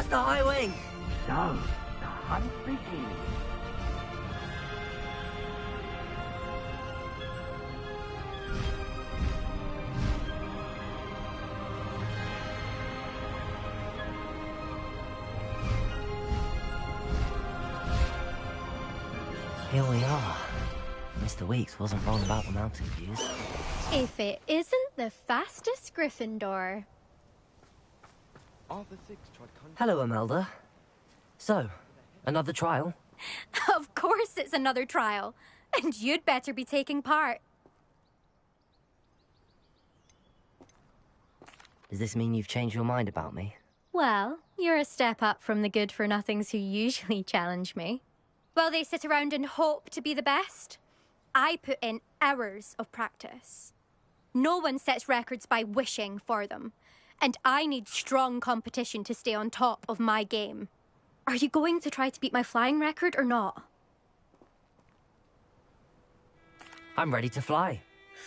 the high wing. So, the hunt begins. Here we are. Mr. Weeks wasn't wrong about the mountain views. If it isn't the fastest Gryffindor. Hello, Imelda. So, another trial? Of course it's another trial. And you'd better be taking part. Does this mean you've changed your mind about me? Well, you're a step up from the good-for-nothings who usually challenge me. While they sit around and hope to be the best, I put in hours of practice. No one sets records by wishing for them, and I need strong competition to stay on top of my game. Are you going to try to beat my flying record or not? I'm ready to fly.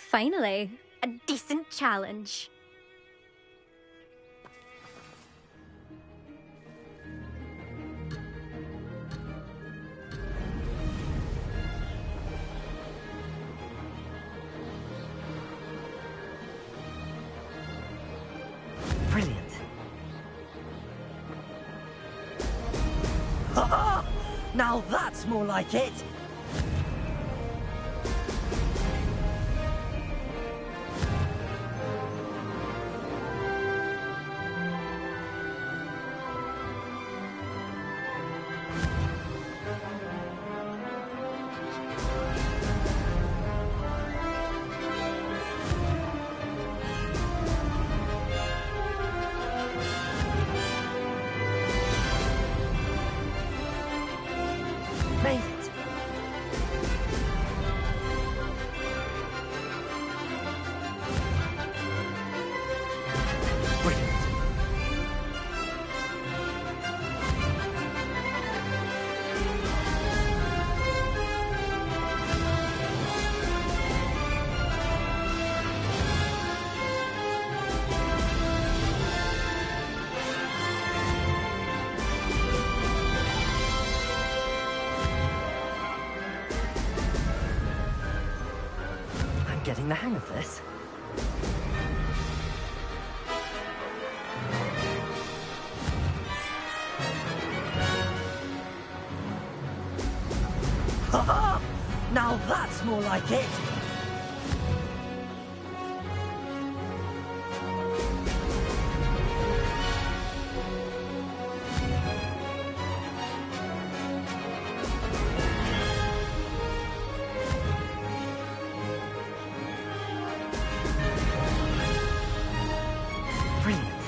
Finally, a decent challenge. Brilliant. Ha-ha! Now that's more like it! Made it! Brilliant. I'm getting the hang of this. Ha-ha! Now that's more like it! Brilliant.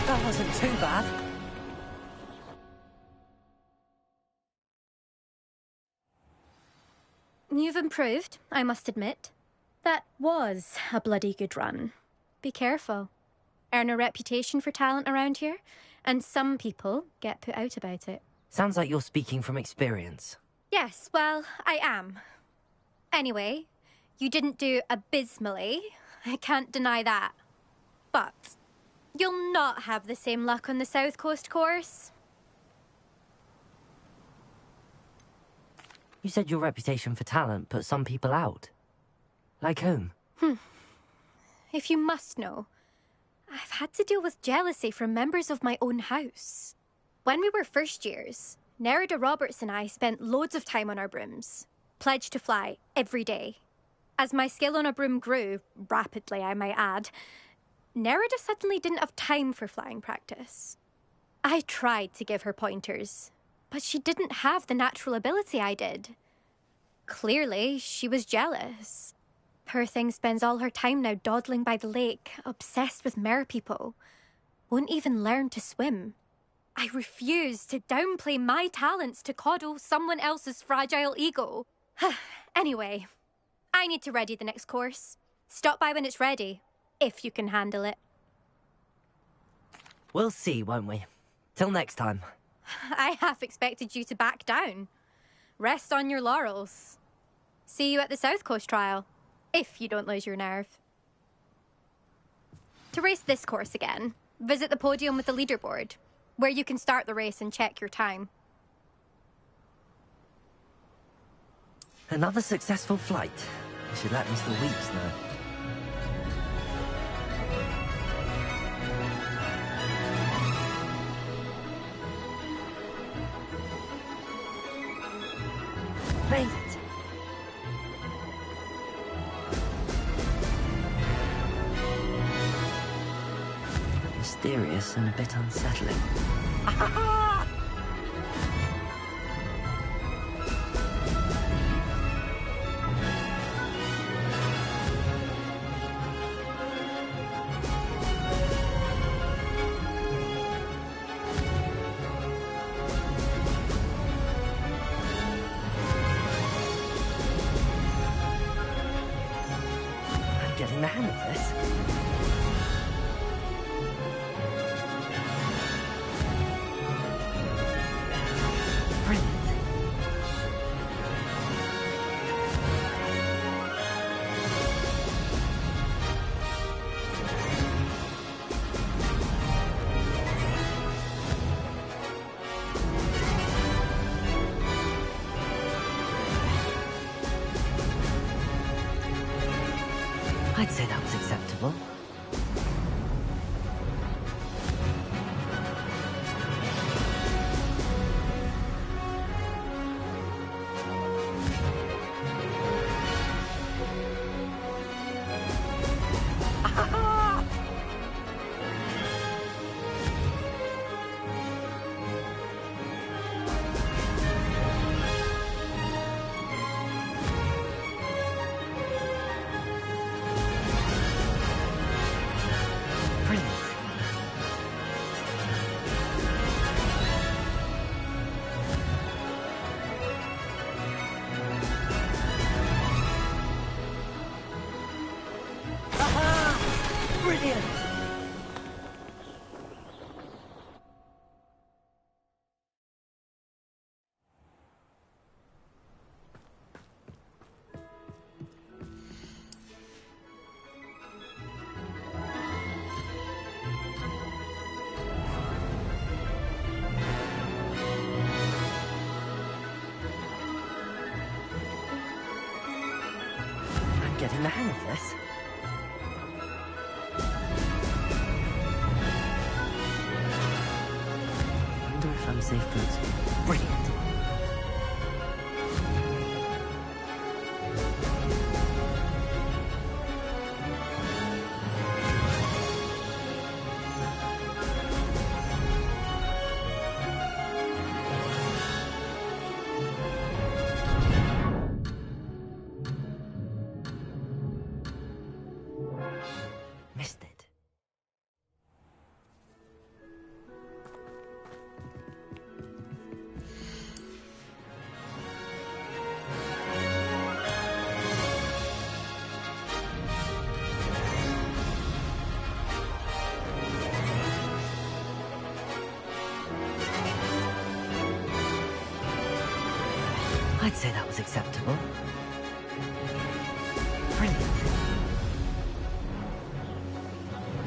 That wasn't too bad. You've improved, I must admit. That was a bloody good run. Be careful. Earn a reputation for talent around here, and some people get put out about it. Sounds like you're speaking from experience. Yes, well, I am. Anyway, you didn't do abysmally. I can't deny that. But you'll not have the same luck on the South Coast course. You said your reputation for talent put some people out. Like whom? If you must know, I've had to deal with jealousy from members of my own house. When we were first years, Nerida Roberts and I spent loads of time on our brooms, pledged to fly every day. As my skill on a broom grew, rapidly I might add, Nerida suddenly didn't have time for flying practice. I tried to give her pointers, but she didn't have the natural ability I did. Clearly, she was jealous. Poor thing spends all her time now dawdling by the lake, obsessed with merpeople. Won't even learn to swim. I refuse to downplay my talents to coddle someone else's fragile ego. Anyway, I need to ready the next course. Stop by when it's ready, if you can handle it. We'll see, won't we? Till next time. I half expected you to back down. Rest on your laurels. See you at the South Coast trial. If you don't lose your nerve. To race this course again, visit the podium with the leaderboard, where you can start the race and check your time. Another successful flight. I should let Mr. Weeks know. Made it! Mysterious and a bit unsettling. I'm getting the hang of this. Brilliant. I'd say that was acceptable. Brilliant. Aha! Brilliant! I'm getting the hang of this. I wonder if I'm safe goods. Brilliant. Missed it. I'd say that was acceptable. Brilliant.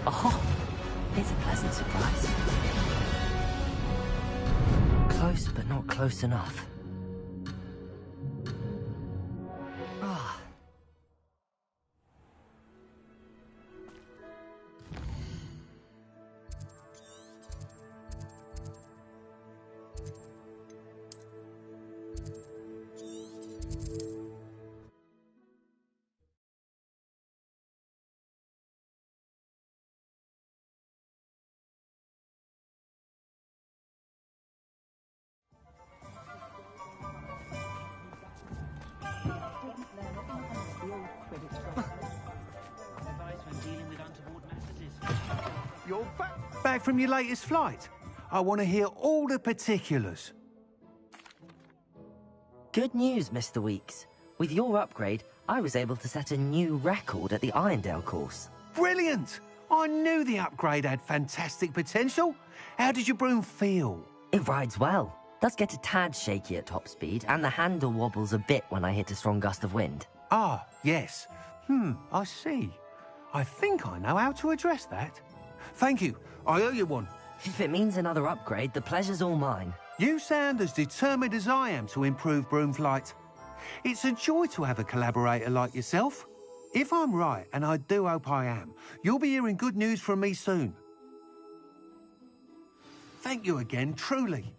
Oh, it's a pleasant surprise. Close, but not close enough. Ah. You're back from your latest flight. I want to hear all the particulars. Good news, Mr. Weeks. With your upgrade, I was able to set a new record at the Irondale course. Brilliant! I knew the upgrade had fantastic potential. How did your broom feel? It rides well. Does get a tad shaky at top speed, and the handle wobbles a bit when I hit a strong gust of wind. Ah, yes. I see. I think I know how to address that. Thank you. I owe you one. If it means another upgrade, the pleasure's all mine. You sound as determined as I am to improve broom flight. It's a joy to have a collaborator like yourself. If I'm right, and I do hope I am, you'll be hearing good news from me soon. Thank you again, truly.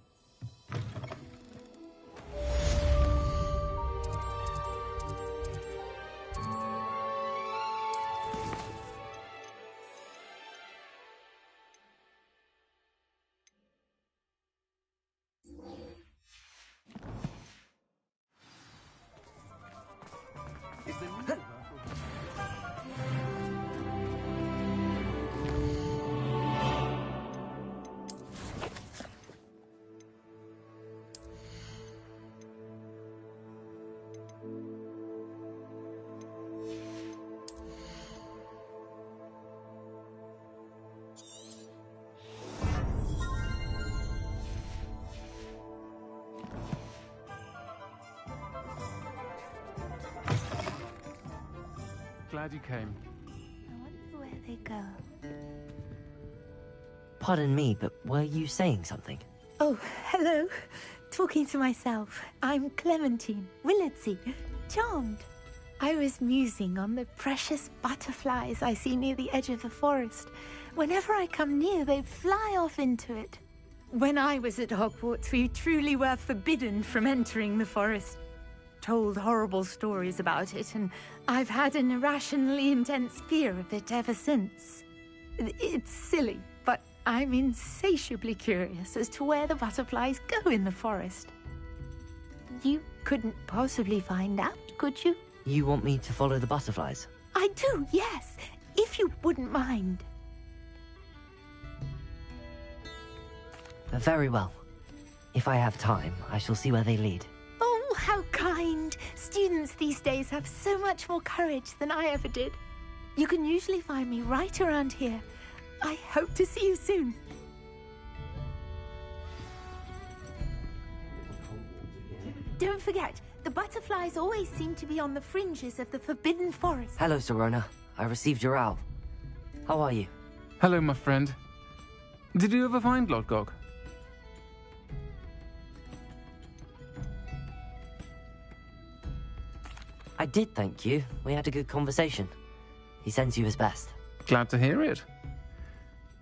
Glad you came. I wonder where they go. Pardon me, but were you saying something? Oh, hello. Talking to myself. I'm Clementine Willardsey. Charmed. I was musing on the precious butterflies I see near the edge of the forest. Whenever I come near, they fly off into it. When I was at Hogwarts, we truly were forbidden from entering the forest. Told horrible stories about it, and I've had an irrationally intense fear of it ever since. It's silly, but I'm insatiably curious as to where the butterflies go in the forest. You couldn't possibly find out, could you? You want me to follow the butterflies? I do, yes, if you wouldn't mind. Very well. If I have time, I shall see where they lead. Oh, how kind. Students these days have so much more courage than I ever did. You can usually find me right around here. I hope to see you soon. Don't forget, the butterflies always seem to be on the fringes of the Forbidden Forest. Hello, Sirona. I received your owl. How are you? Hello, my friend. Did you ever find Lodgok? I did, thank you. We had a good conversation. He sends you his best. Glad to hear it.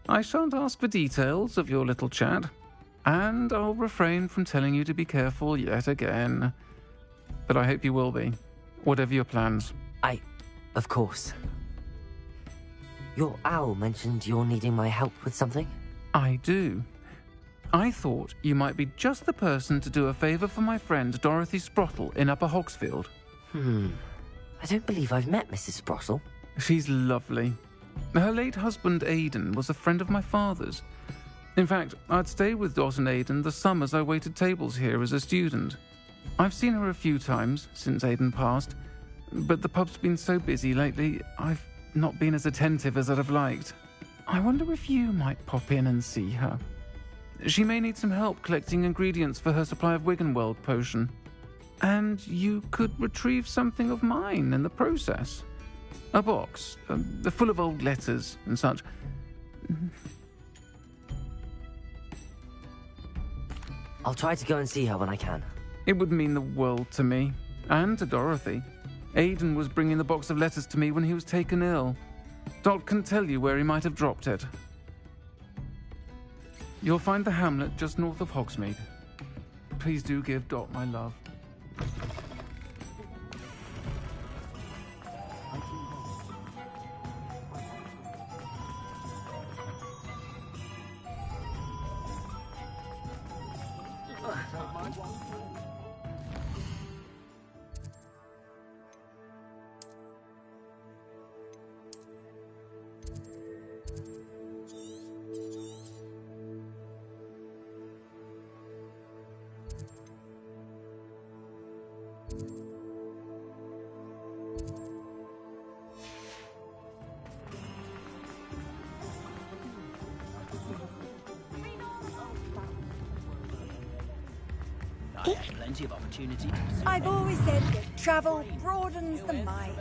I shan't ask for details of your little chat, and I'll refrain from telling you to be careful yet again. But I hope you will be, whatever your plans. Of course. Your owl mentioned you're needing my help with something? I do. I thought you might be just the person to do a favour for my friend Dorothy Sprottle in Upper Hogsfield. I don't believe I've met Mrs. Sprottle. She's lovely. Her late husband Aidan was a friend of my father's. In fact, I'd stayed with Dot and Aidan the summers I waited tables here as a student. I've seen her a few times since Aidan passed, but the pub's been so busy lately, I've not been as attentive as I'd have liked. I wonder if you might pop in and see her. She may need some help collecting ingredients for her supply of Wiggenweld potion. And you could retrieve something of mine in the process. A box, full of old letters and such. I'll try to go and see her when I can. It would mean the world to me, and to Dorothy. Aidan was bringing the box of letters to me when he was taken ill. Dot can tell you where he might have dropped it. You'll find the hamlet just north of Hogsmeade. Please do give Dot my love. I had plenty of opportunity to I've always said that travel broadens the mind.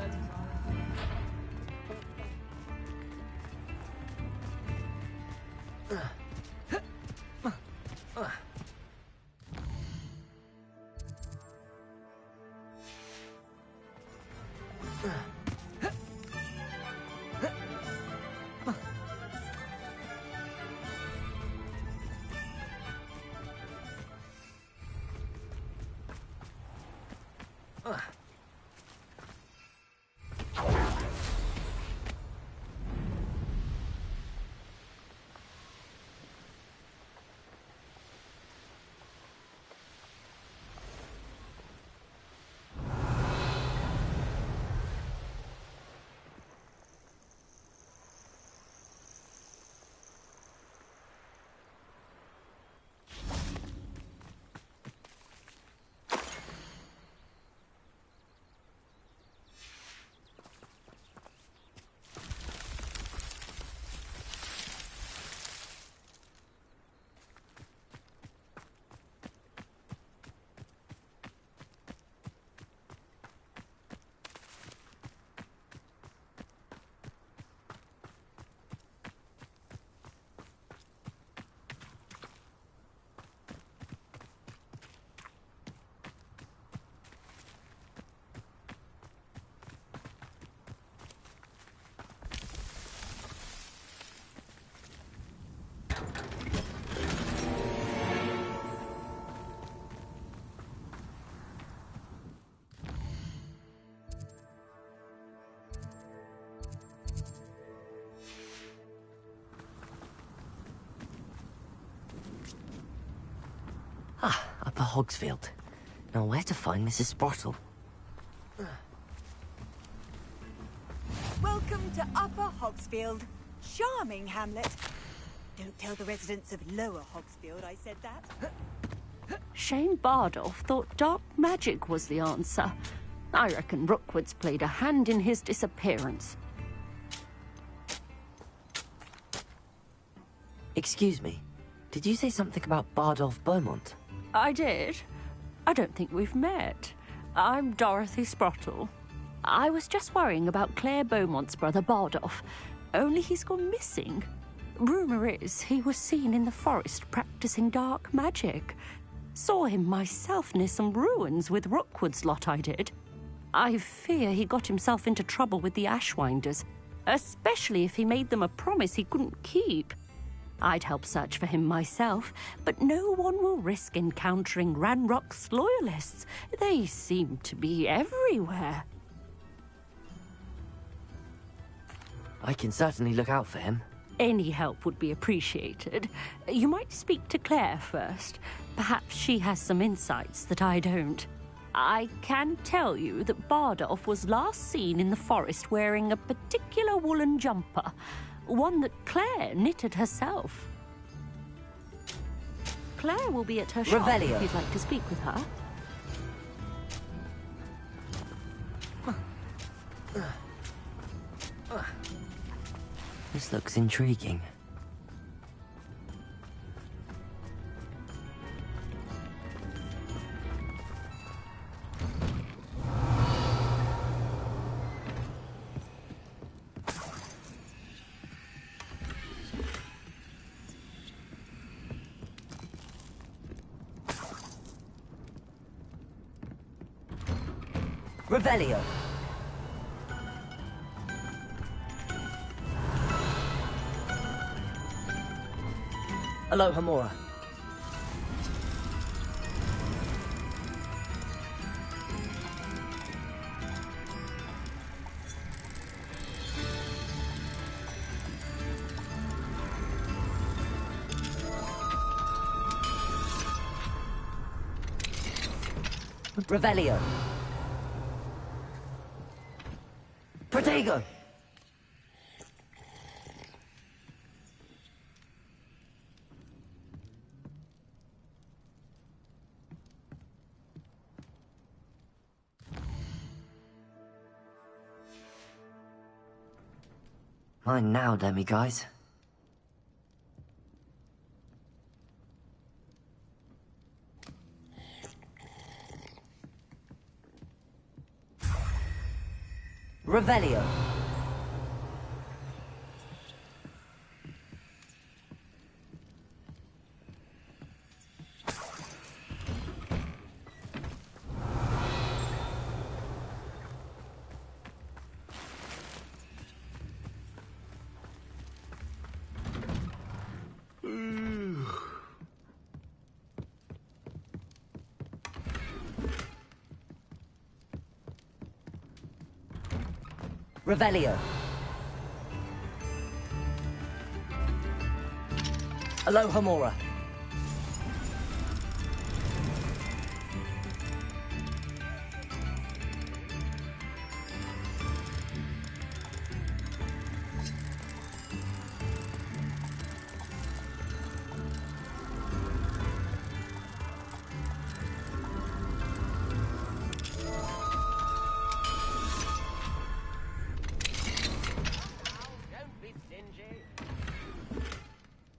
Ah, Upper Hogsfield. Now where to find Mrs. Sprottle? Welcome to Upper Hogsfield. Charming hamlet. Don't tell the residents of Lower Hogsfield I said that. Shane Bardolph thought dark magic was the answer. I reckon Rookwood's played a hand in his disappearance. Excuse me, did you say something about Bardolph Beaumont? I did. I don't think we've met. I'm Dorothy Sprottle. I was just worrying about Claire Beaumont's brother Bardolph, only he's gone missing. Rumour is he was seen in the forest practicing dark magic. Saw him myself near some ruins with Rookwood's lot I did. I fear he got himself into trouble with the Ashwinders, especially if he made them a promise he couldn't keep. I'd help search for him myself, but no one will risk encountering Ranrock's loyalists. They seem to be everywhere. I can certainly look out for him. Any help would be appreciated. You might speak to Claire first. Perhaps she has some insights that I don't. I can tell you that Bardolph was last seen in the forest wearing a particular woolen jumper, one that Claire knitted herself. Claire will be at her shop Revelio. if you'd like to speak with her. This looks intriguing. Revelio. Aloha Mora. Revelio. Protego. Mine now, demi-guys. Revelio. Revelio. Alohomora.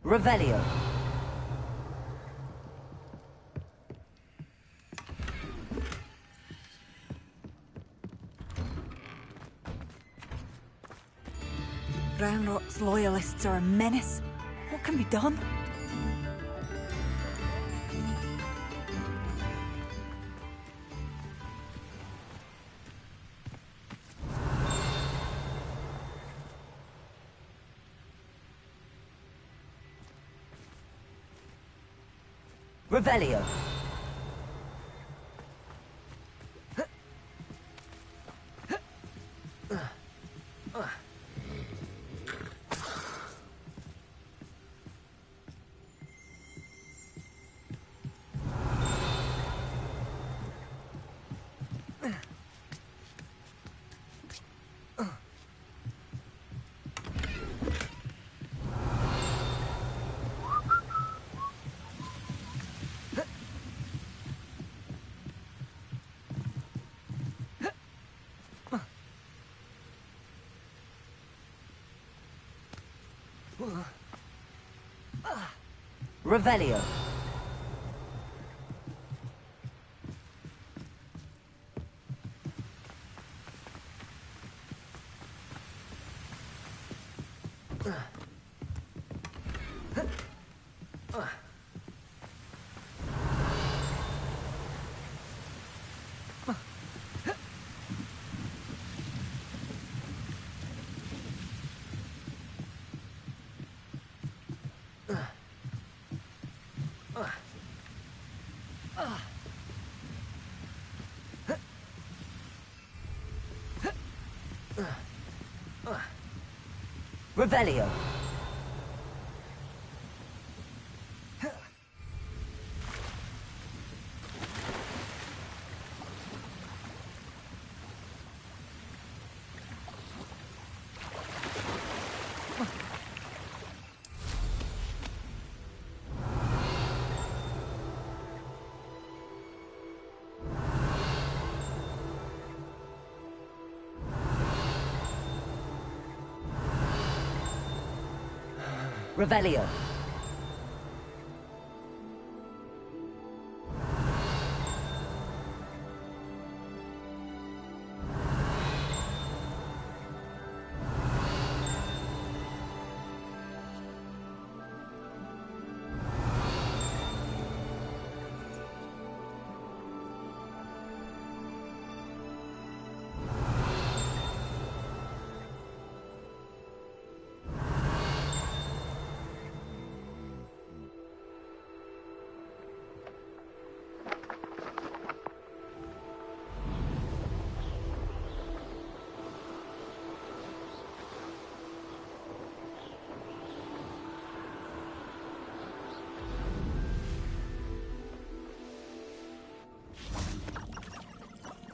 Revelio. Brownrot's loyalists are a menace. What can be done? Revelio. Revelio. Revelio. Revelio.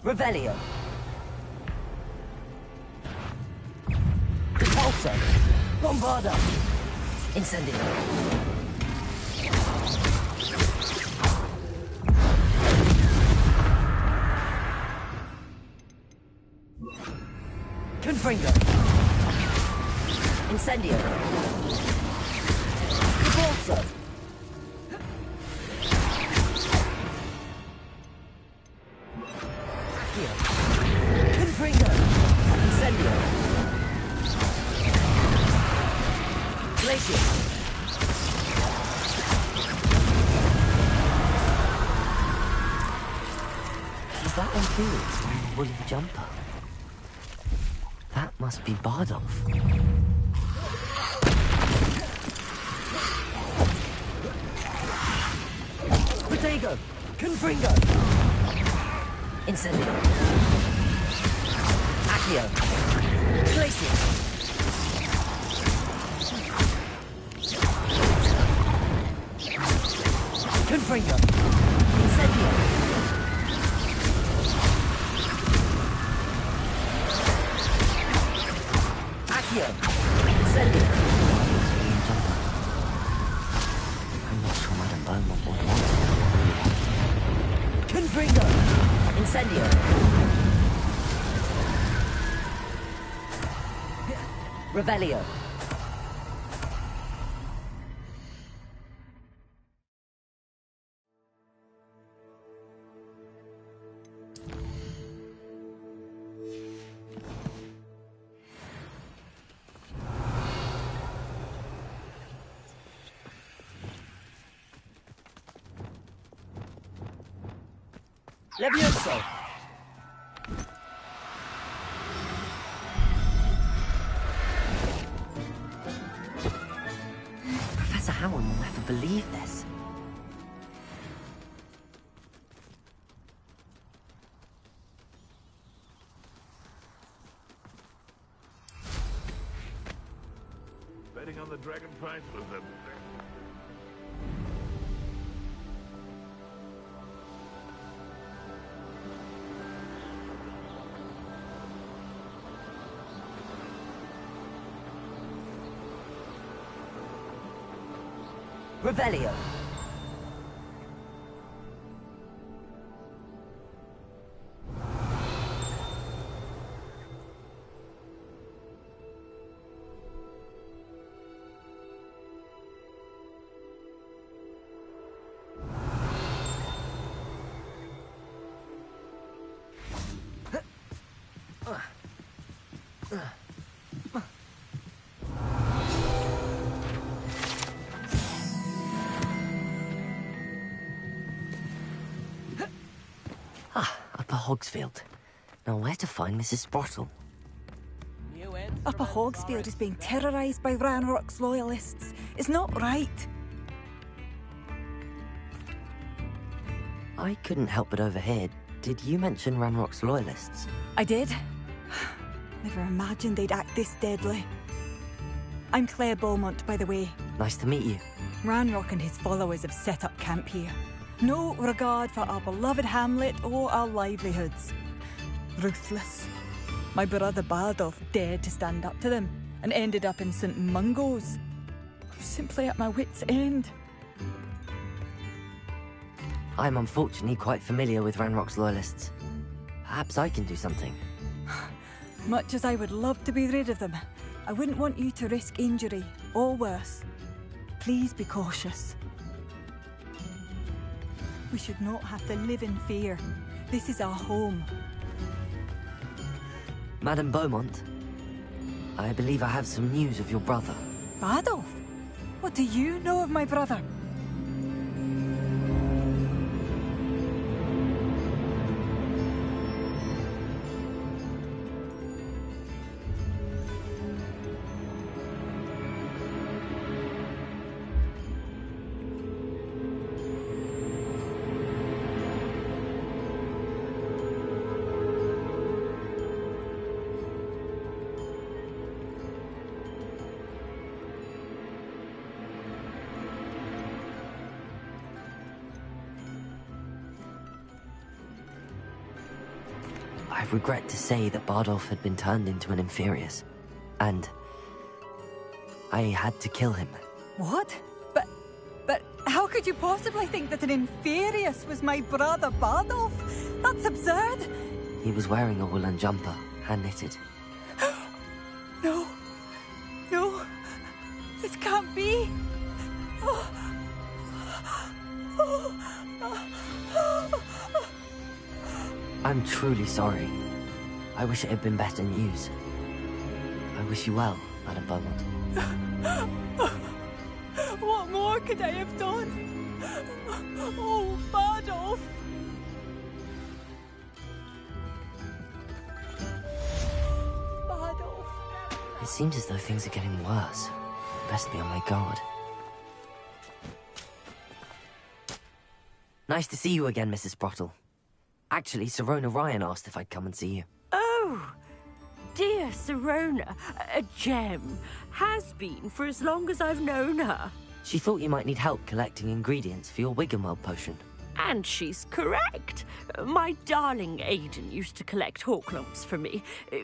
Revelio. Repulsor. Bombarda. Incendio. Confringo. Incendio. Repulsor. Confringo. Incendio. Glacier. Is that on Felix wearing a woolly jumper? That must be Bardolph. Protego. Confringo. Incendio. Accio. Place it. Confringo. Incendio. Accio. Incendio. I'm not sure Madame Beaumont would want it. Confringo. Incendio. Revelio. Levioso! Professor Howard will never believe this. Betting on the dragon prize was a... Revelio. Upper Hogsfield. Now where to find Mrs. Sprottle? Upper Hogsfield is being terrorised by Ranrock's loyalists. It's not right. I couldn't help but overhear. Did you mention Ranrock's loyalists? I did. Never imagined they'd act this deadly. I'm Claire Beaumont, by the way. Nice to meet you. Ranrock and his followers have set up camp here. No regard for our beloved hamlet or our livelihoods. Ruthless. My brother Bardolph dared to stand up to them and ended up in St. Mungo's. I'm simply at my wit's end. I'm unfortunately quite familiar with Ranrock's loyalists. Perhaps I can do something. Much as I would love to be rid of them, I wouldn't want you to risk injury, or worse. Please be cautious. We should not have to live in fear. This is our home. Madame Beaumont, I believe I have some news of your brother. Bardolph? What do you know of my brother? I regret to say that Bardolph had been turned into an Inferius, and I had to kill him. What? But how could you possibly think that an Inferius was my brother Bardolph? That's absurd! He was wearing a woolen jumper, hand-knitted. No. No. This can't be. I'm truly sorry. I wish it had been better news. I wish you well, Madame Beaumont. What more could I have done? Oh, Bardolph! Bardolph. It seems as though things are getting worse. Best be on my guard. Nice to see you again, Mrs. Sprottle. Actually, Sirona Ryan asked if I'd come and see you. Oh! dear Sirona, a gem, has been for as long as I've known her. She thought you might need help collecting ingredients for your Wiggenweld potion. And she's correct. My darling Aiden used to collect Horklumps for me.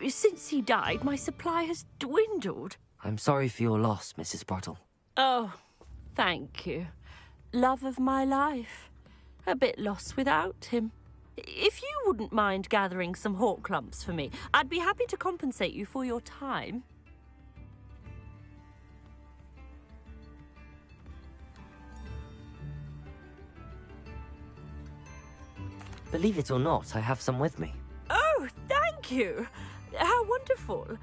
Since he died, my supply has dwindled. I'm sorry for your loss, Mrs. Sprottle. Oh, thank you. Love of my life. A bit lost without him. If you wouldn't mind gathering some Horklumps for me, I'd be happy to compensate you for your time. Believe it or not, I have some with me. Oh, thank you. How wonderful.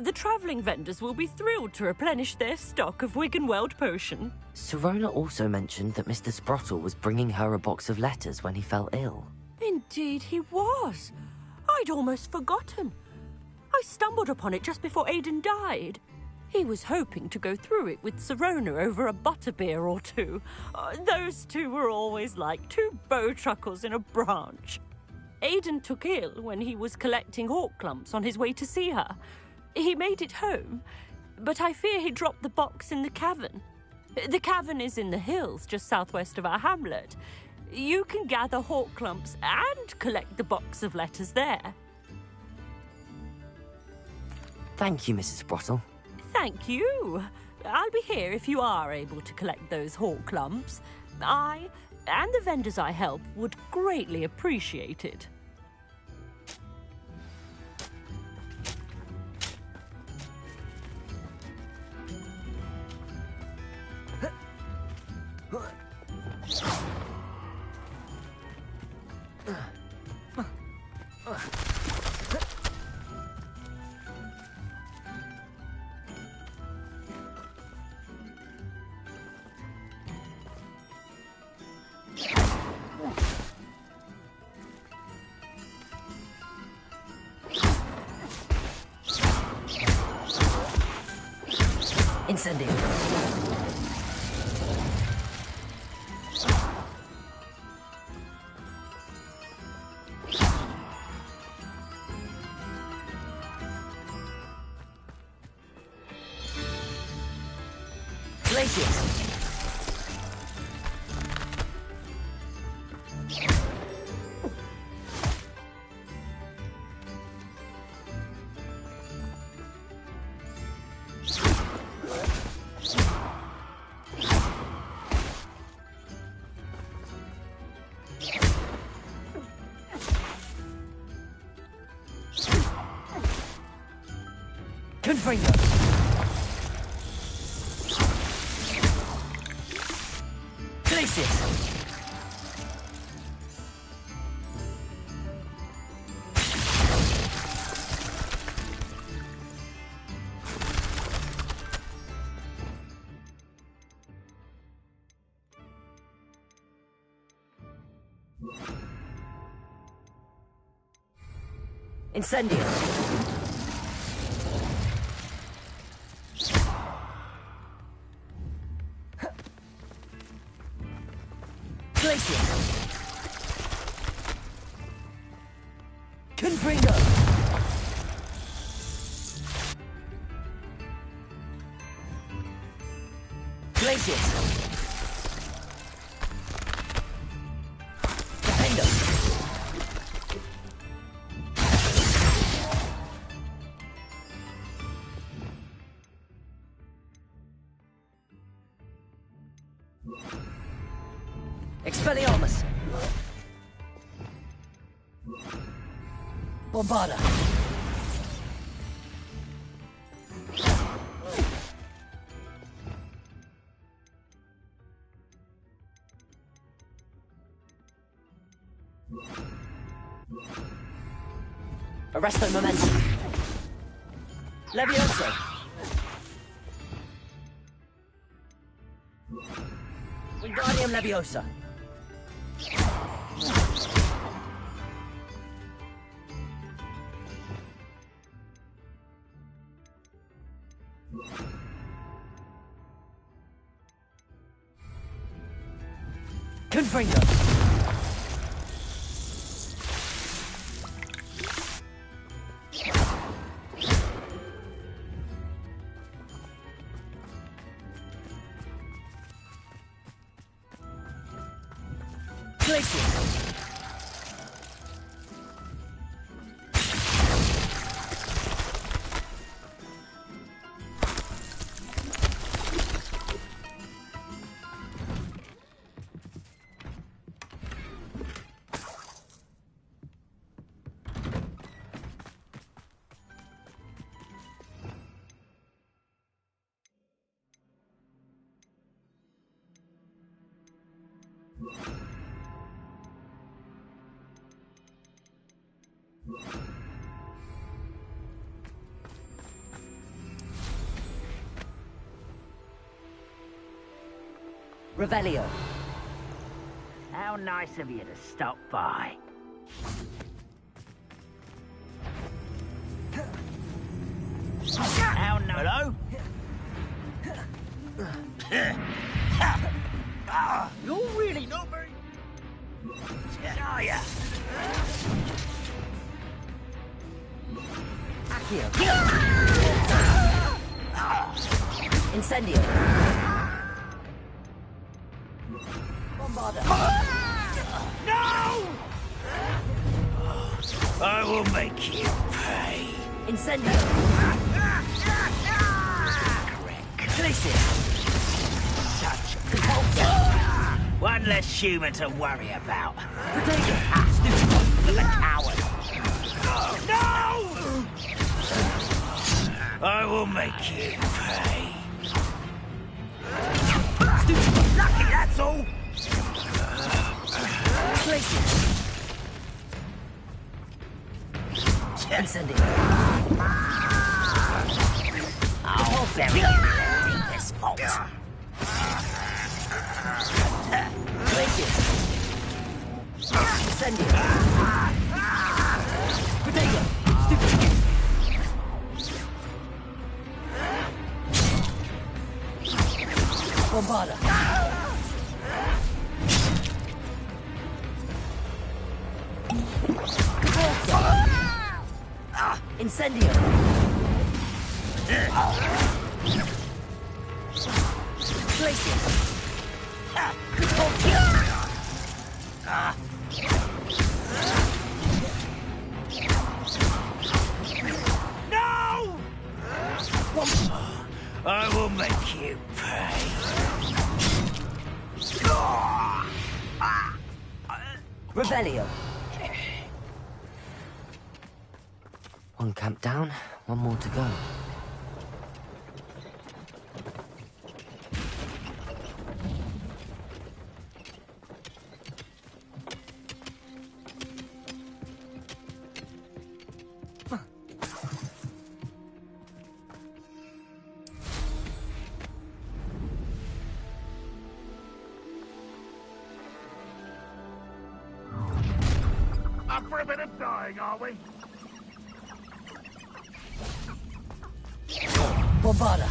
The travelling vendors will be thrilled to replenish their stock of Wiggenweld potion. Sirona also mentioned that Mr. Sprottle was bringing her a box of letters when he fell ill. Indeed he was. I'd almost forgotten. I stumbled upon it just before Aiden died. He was hoping to go through it with Sirona over a butterbeer or two. Those two were always like two bowtruckles in a branch. Aiden took ill when he was collecting Horklumps on his way to see her. He made it home, but I fear he dropped the box in the cavern. The cavern is in the hills just southwest of our hamlet. You can gather Horklumps and collect the box of letters there. Thank you, Mrs. Sprottle. Thank you. I'll be here if you are able to collect those Horklumps. I and the vendors I help would greatly appreciate it. Incendio. Glacius. Confringo. Glacius. Incendio. Glacius. Confringo. Glacius. Defendo. Expelliarmus. Bombarda. Arresto momentum. Levioso. Wingardium Leviosa. Confringo. Revelio. How nice of you to stop by. How nice. Hello? You're really not very... Are ya? Accio. Incendio. Bombarda. No! I will make you pay. Incendio. Glacier. Such Compulsor. one less human to worry about. Protego. The coward. No! I will make you pay. Lucky, that's all. Glacier. Incendio. I'll very rarely this fault. Glacier. Incendio. Protego. Bombarda. Compulsor. Incendio. Glacier. Compulsor. No! I will make you pay. Revelio. One camp down, one more to go. Up for a bit of dying, are we? Bombarda.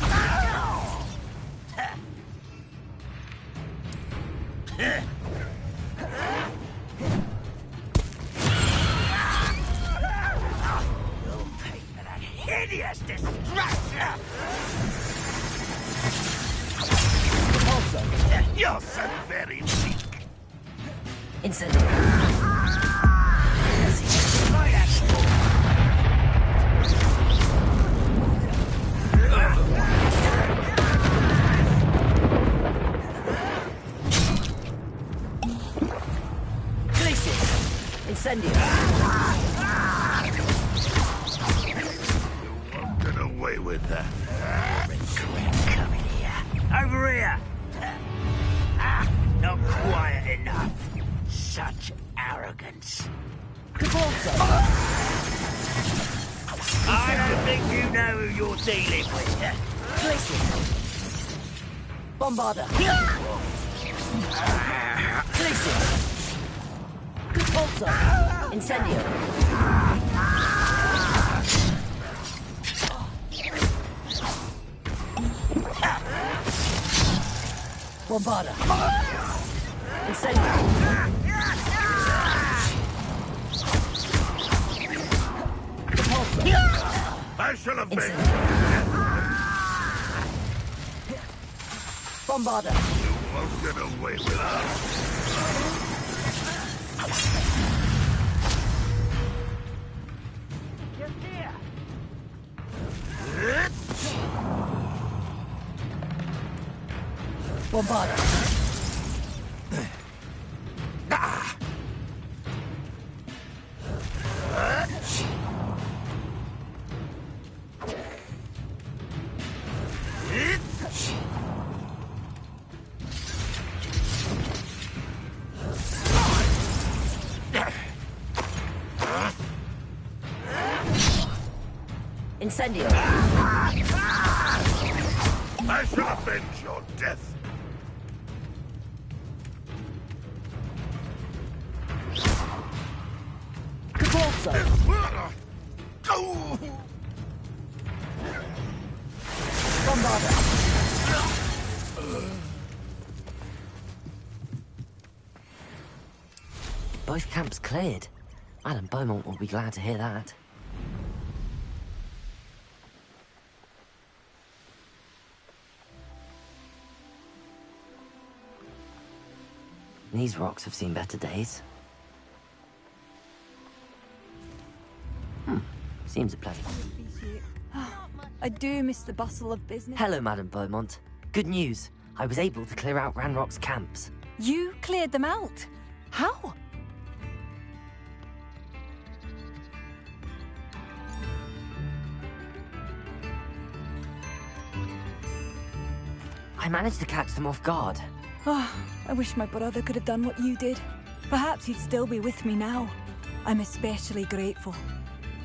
You'll pay for that hideous destruction! Compulsor. You're so very weak. Incendio. Right at you. Glacier. Incendio. You won't get away with that. Come in here. Over here. Not quiet enough. Such arrogance. Compulsor. I don't think you know who you're dealing with. Glacier. Bombarda. Glacier. Compulsor. Incendio. Bombarda. Incendio. I shall have been. Bombarda. You won't get away with that. Just here. Bombarda. Incendio. I shall avenge your death. Cabalza. Bombarda. Both camps cleared. Madame Beaumont will be glad to hear that. These rocks have seen better days. Seems a pleasant. I do miss the bustle of business. Hello, Madame Beaumont. Good news. I was able to clear out Ranrock's camps. You cleared them out? How? I managed to catch them off guard. Oh, I wish my brother could have done what you did. Perhaps he'd still be with me now. I'm especially grateful.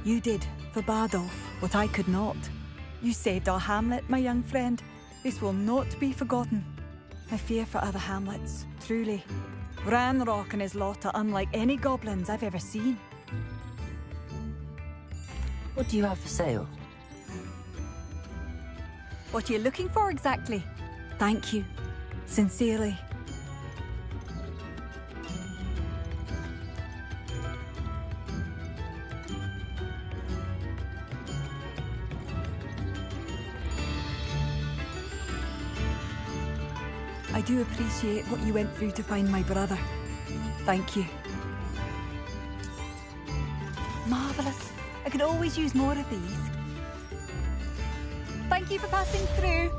You did, for Bardolph, what I could not. You saved our hamlet, my young friend. This will not be forgotten. I fear for other hamlets, truly. Ranrock and his lot are unlike any goblins I've ever seen. What do you have for sale? What are you looking for exactly? Thank you. Sincerely. I do appreciate what you went through to find my brother. Thank you. Marvellous. I could always use more of these. Thank you for passing through.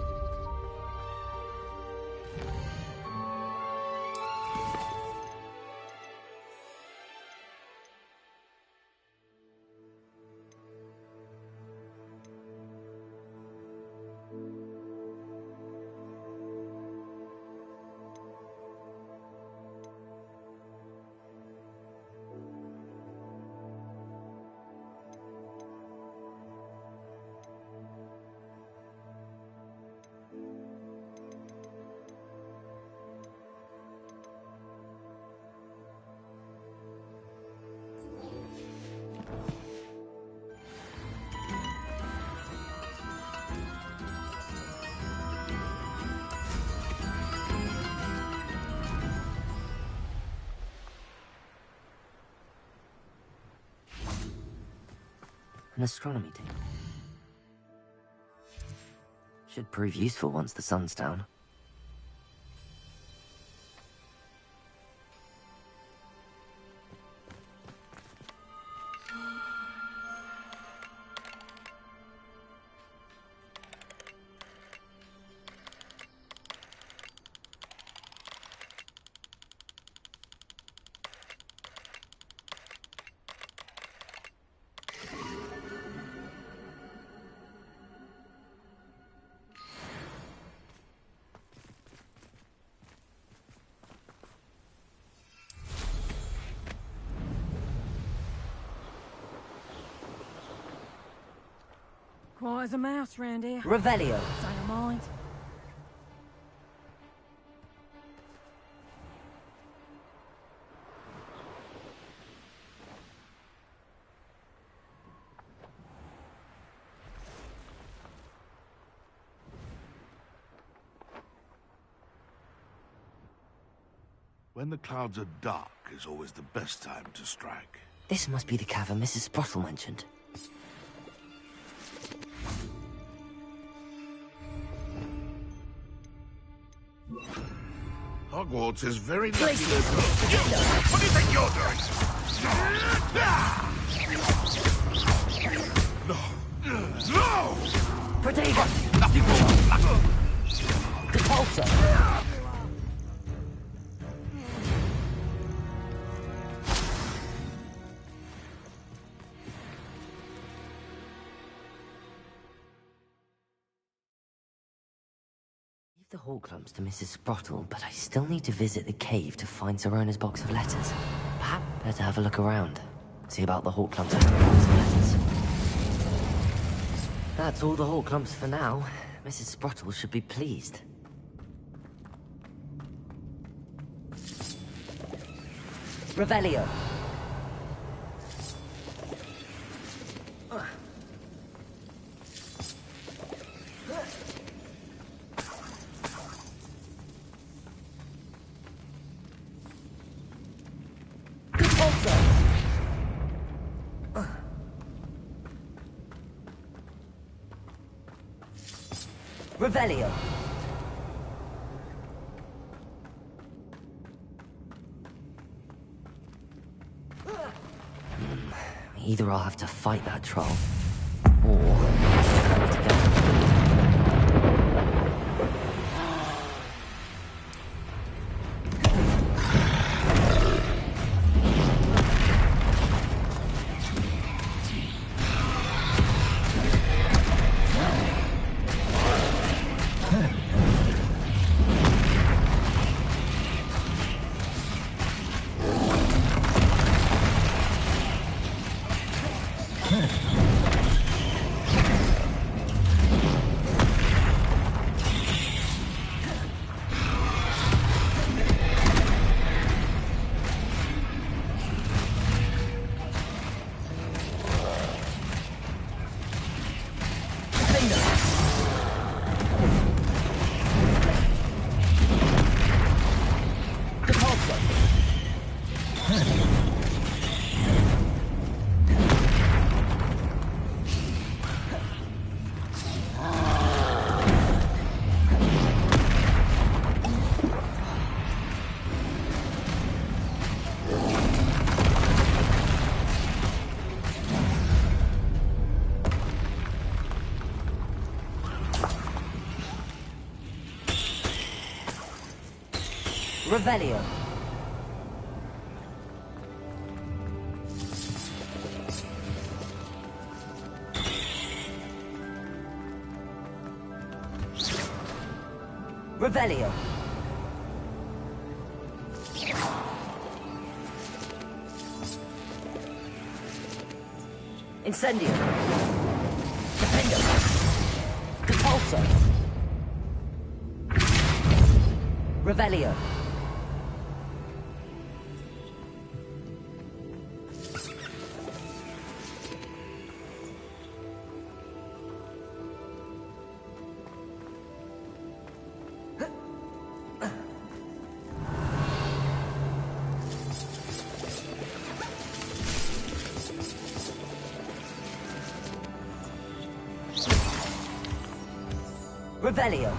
An astronomy table. Should prove useful once the sun's down. Quiet as a mouse round here. Revelio. Dynamite. When the clouds are dark is always the best time to strike. This must be the cavern Mrs. Sprottle mentioned. Hogwarts is very lucky. What do you think you're doing? No! Protego! Depulso! The Horcrux to Mrs. Sprottle, but I still need to visit the cave to find Sorona's box of letters. Perhaps better have a look around. See about the Horcrux box of letters. That's all the Hawk clumps for now. Mrs. Sprottle should be pleased. Revelio. Revelio. Either I'll have to fight that troll, or come together. Revelio. Revelio. Incendio. Defendo. Compulso. Revelio. Revelio.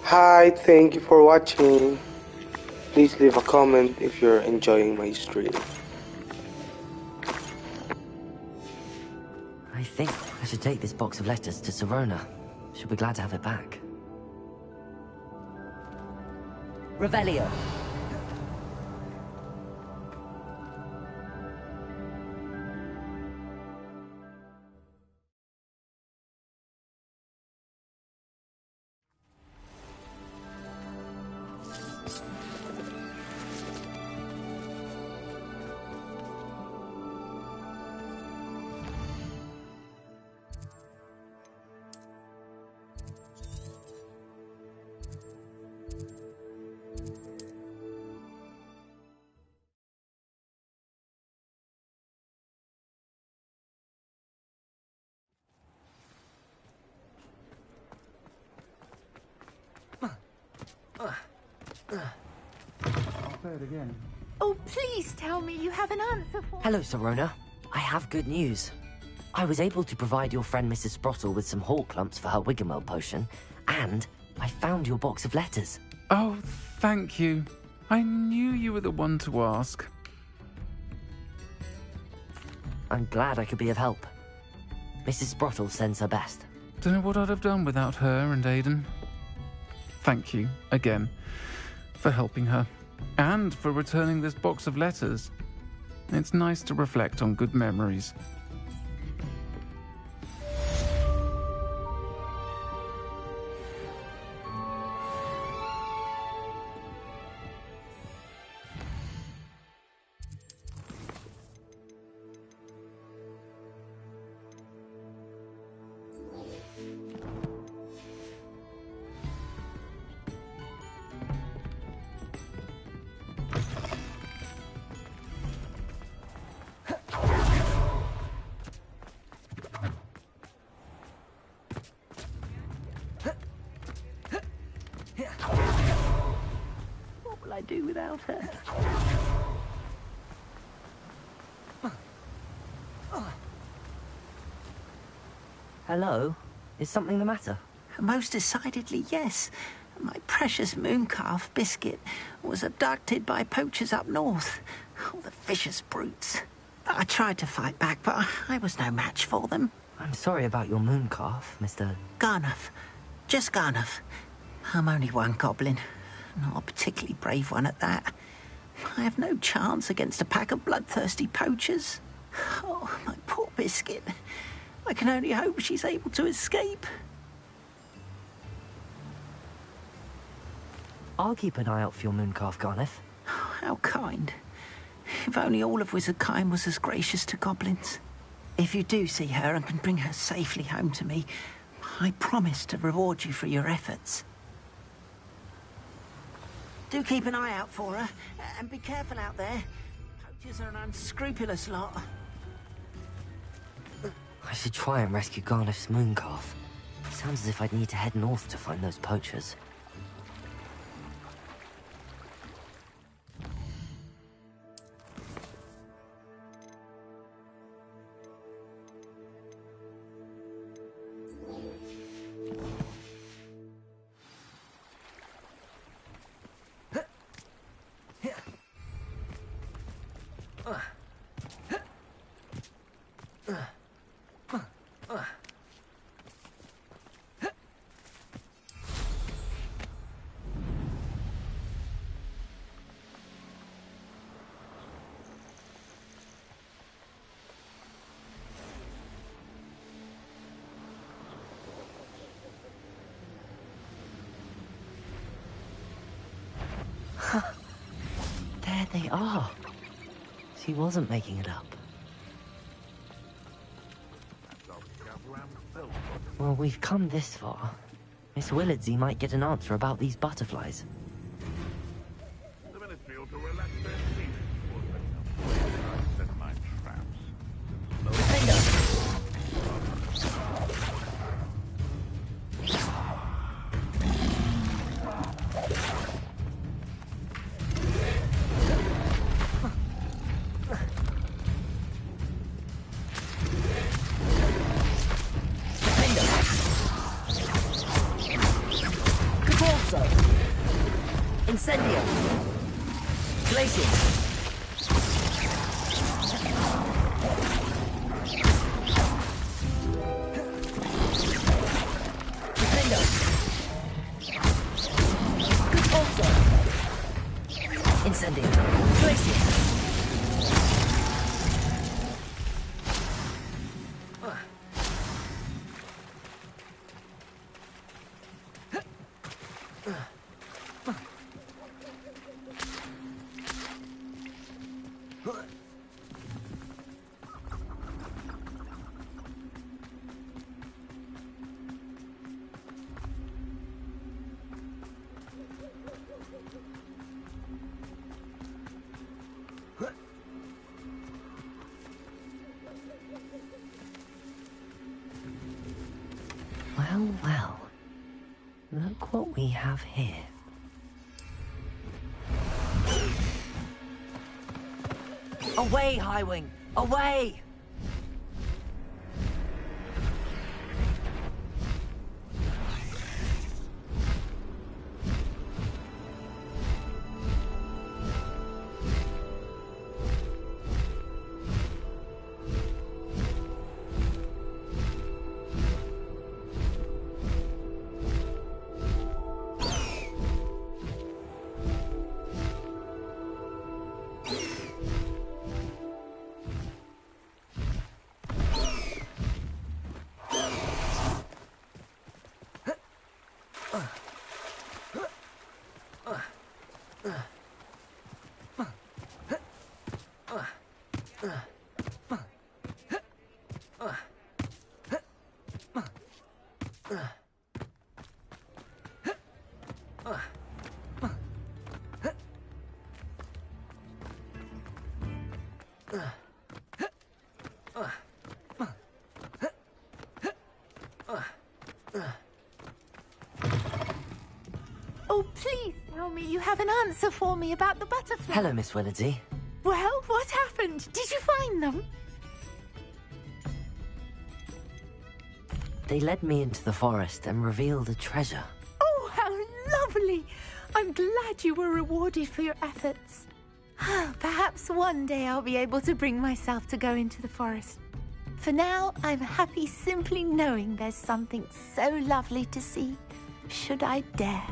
Hi, thank you for watching. Please leave a comment if you're enjoying my stream. I think I should take this box of letters to Serona. She'll be glad to have it back. Revelio. I'll say it again. Oh, please tell me you have an answer for... Hello, Serona. I have good news. I was able to provide your friend Mrs. Sprottle with some Hawk clumps for her Wiggenweld potion, and I found your box of letters. Oh, thank you. I knew you were the one to ask. I'm glad I could be of help. Mrs. Sprottle sends her best. Don't know what I'd have done without her and Aidan. thank you, again, for helping her, and for returning this box of letters. It's nice to reflect on good memories. What will I do without her? Hello? Is something the matter? Most decidedly, yes. My precious mooncalf, Biscuit, was abducted by poachers up north. Oh, the vicious brutes. I tried to fight back, but I was no match for them. I'm sorry about your mooncalf, Mr. Garnuff. Just Garnuff. I'm only one goblin. Not a particularly brave one at that. I have no chance against a pack of bloodthirsty poachers. Oh, my poor Biscuit. I can only hope she's able to escape. I'll keep an eye out for your mooncalf, Garneth. Oh, how kind. If only all of Wizardkind was as gracious to goblins. If you do see her and can bring her safely home to me, I promise to reward you for your efforts. Do keep an eye out for her, and be careful out there. Poachers are an unscrupulous lot. I should try and rescue Garneth's mooncalf. Sounds as if I'd need to head north to find those poachers. There they are. She wasn't making it up. Well, we've come this far. Miss Willardsey might get an answer about these butterflies. The minute feel to relax their feet before I set my traps. Incendio. Glacius. Defendo. Good also. Incendio. Glacius. Well. Look what we have here. Away, Highwing! Away! Oh, please tell me you have an answer for me about the butterfly. Hello, Miss Willardsey. Well, what happened? Did you find them? They led me into the forest and revealed a treasure. Oh, how lovely! I'm glad you were rewarded for your efforts. Perhaps one day I'll be able to bring myself to go into the forest. For now, I'm happy simply knowing there's something so lovely to see, should I dare.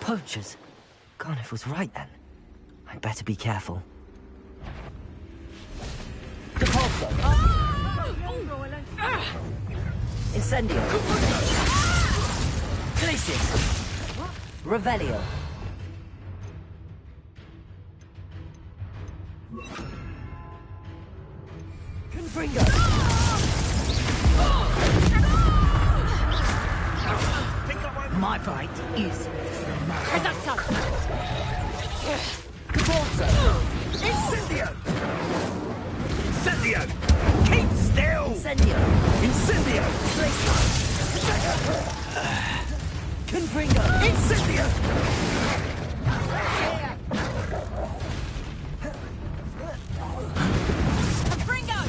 Poachers. Garniff was right then. I'd better be careful. Depulso! Incendio! Glacius! Revelio! Confringo! My bite is Depulso! Incendio! Incendio! Keep still! Incendio! Incendio! Confringo! Incendio! Confringo!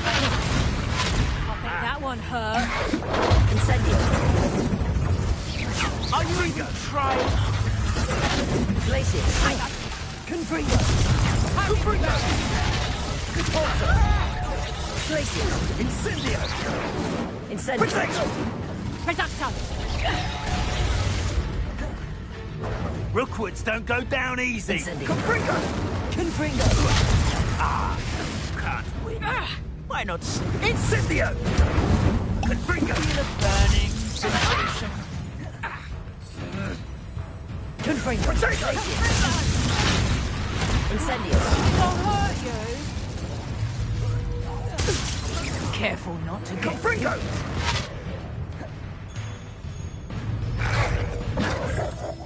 I think that one hurt. Incendio! Are you even trying? Glacius! Confringo! Confringo! Depulso! Glacius! Incendio! Incendio! Protecto! Reducto! Rookwoods don't go down easy. Incendio! Confringo! Confringo! Ah, can't win. Why not? Incendio! Confringo! Feel a burning sensation. Confringo! Protecto! Incendio! I'll hurt you. careful not to get... Confringo!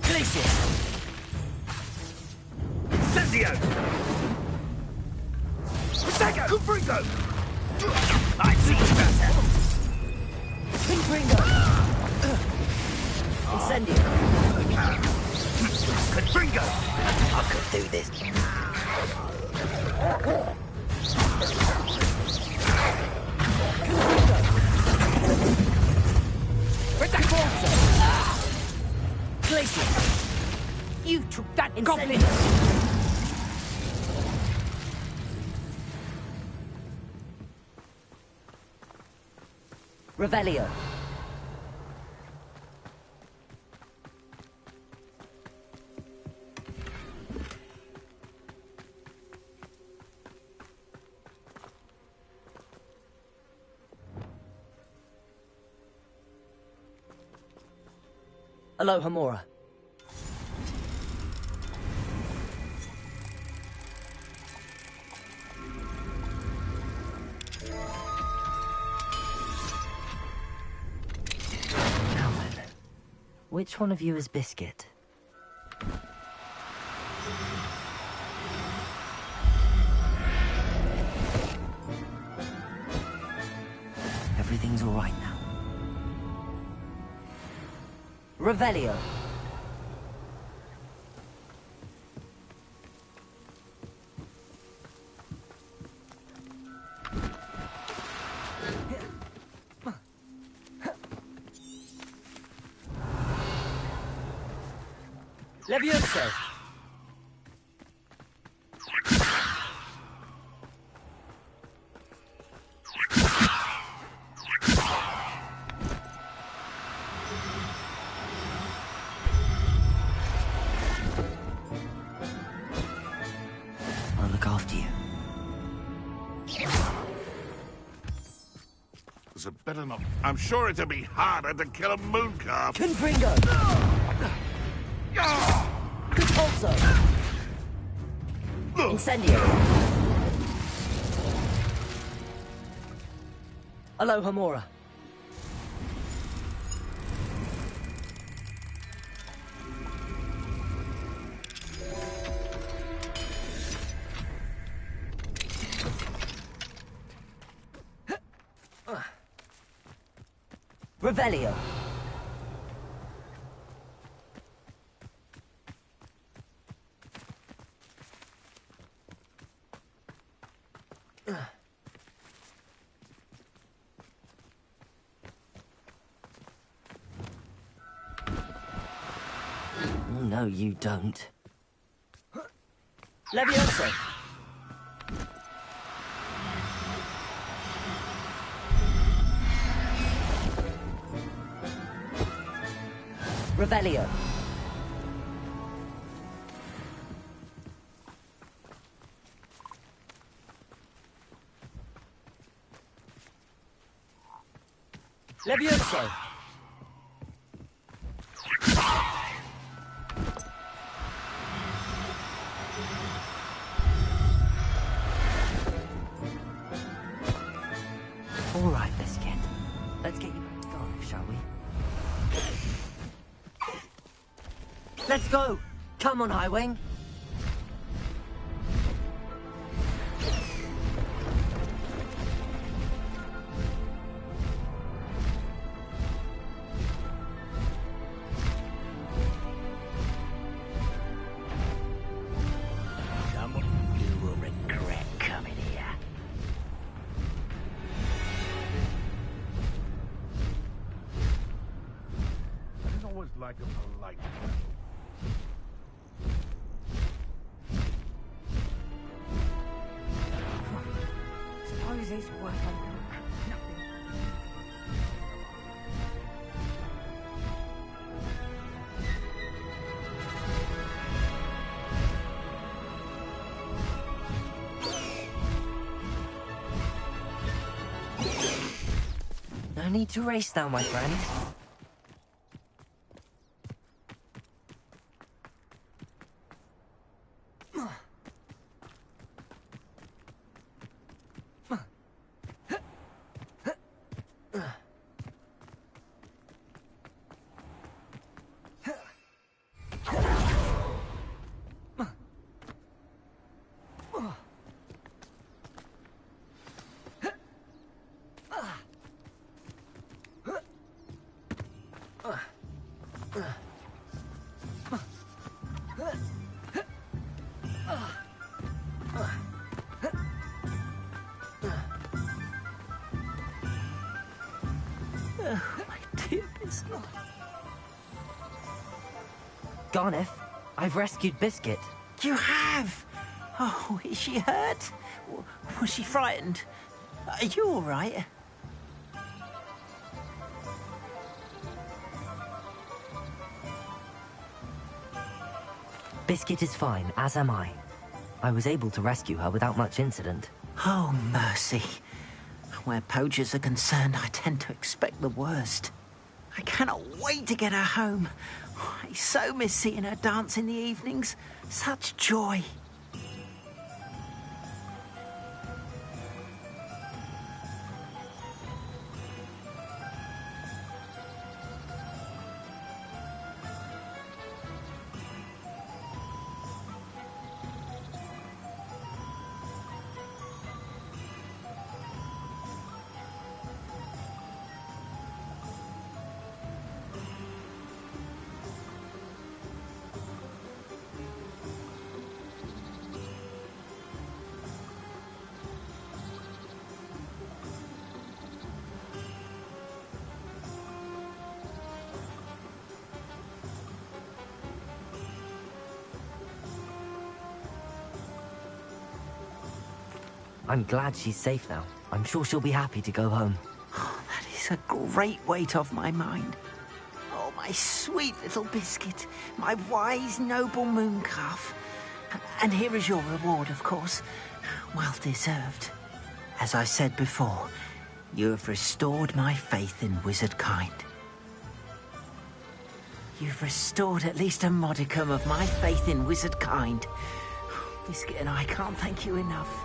Glacius! Incendio! Protego! Confringo! I see better! Confringo! Incendio! Confringo! I could do this. Protego! Glacius! You took that Incendio! goblin! Revelio! Aloha Mora. Now then, which one of you is Biscuit? Everything's all right now. Revelio. Levioso. I'll look after you. Is it better not? I'm sure it'd be harder to kill a mooncalf. Confringo. Repulso. Incendio. Aloha Mora. Revelio. No, you don't. Levioso. Revelio. Levioso. All right, Biscuit. Let's get you back to Garlic, shall we? Let's go! Come on, Highwing! Come on, you will regret coming here. I didn't always like a polite. Suppose it's worth a look. Nothing. No need to race now, my friend. Garneth, I've rescued Biscuit. You have? Oh, is she hurt? Was she frightened? Are you all right? Biscuit is fine, as am I. I was able to rescue her without much incident. Oh, mercy. Where poachers are concerned, I tend to expect the worst. I cannot wait to get her home. I so miss seeing her dance in the evenings. Such joy. I'm glad she's safe now. I'm sure she'll be happy to go home. Oh, that is a great weight off my mind. Oh, my sweet little biscuit, my wise, noble mooncalf. And here is your reward, of course. Well deserved. As I said before, you have restored my faith in wizard kind. You've restored at least a modicum of my faith in wizard kind. Biscuit and I can't thank you enough.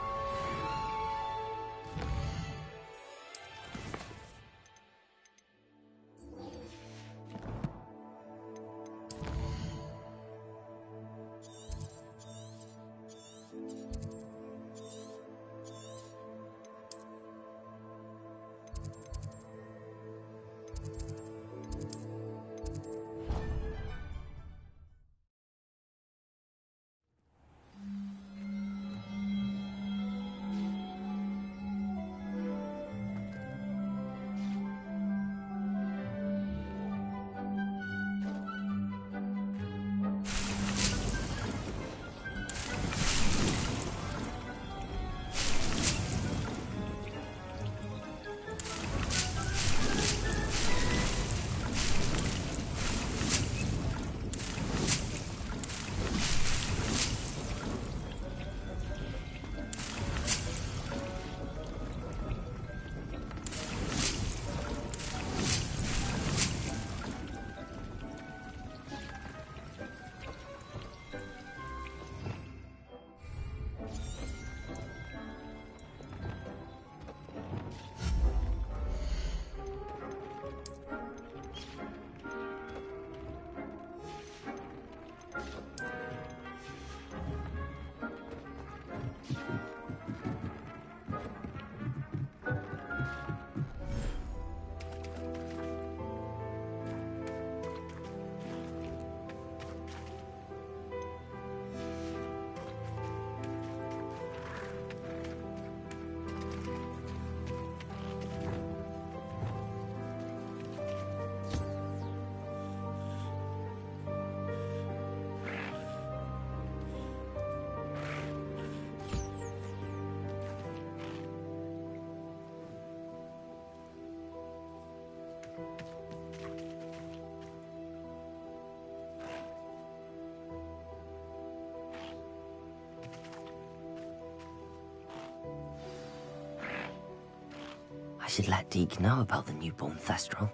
I should let Deke know about the newborn Thestral.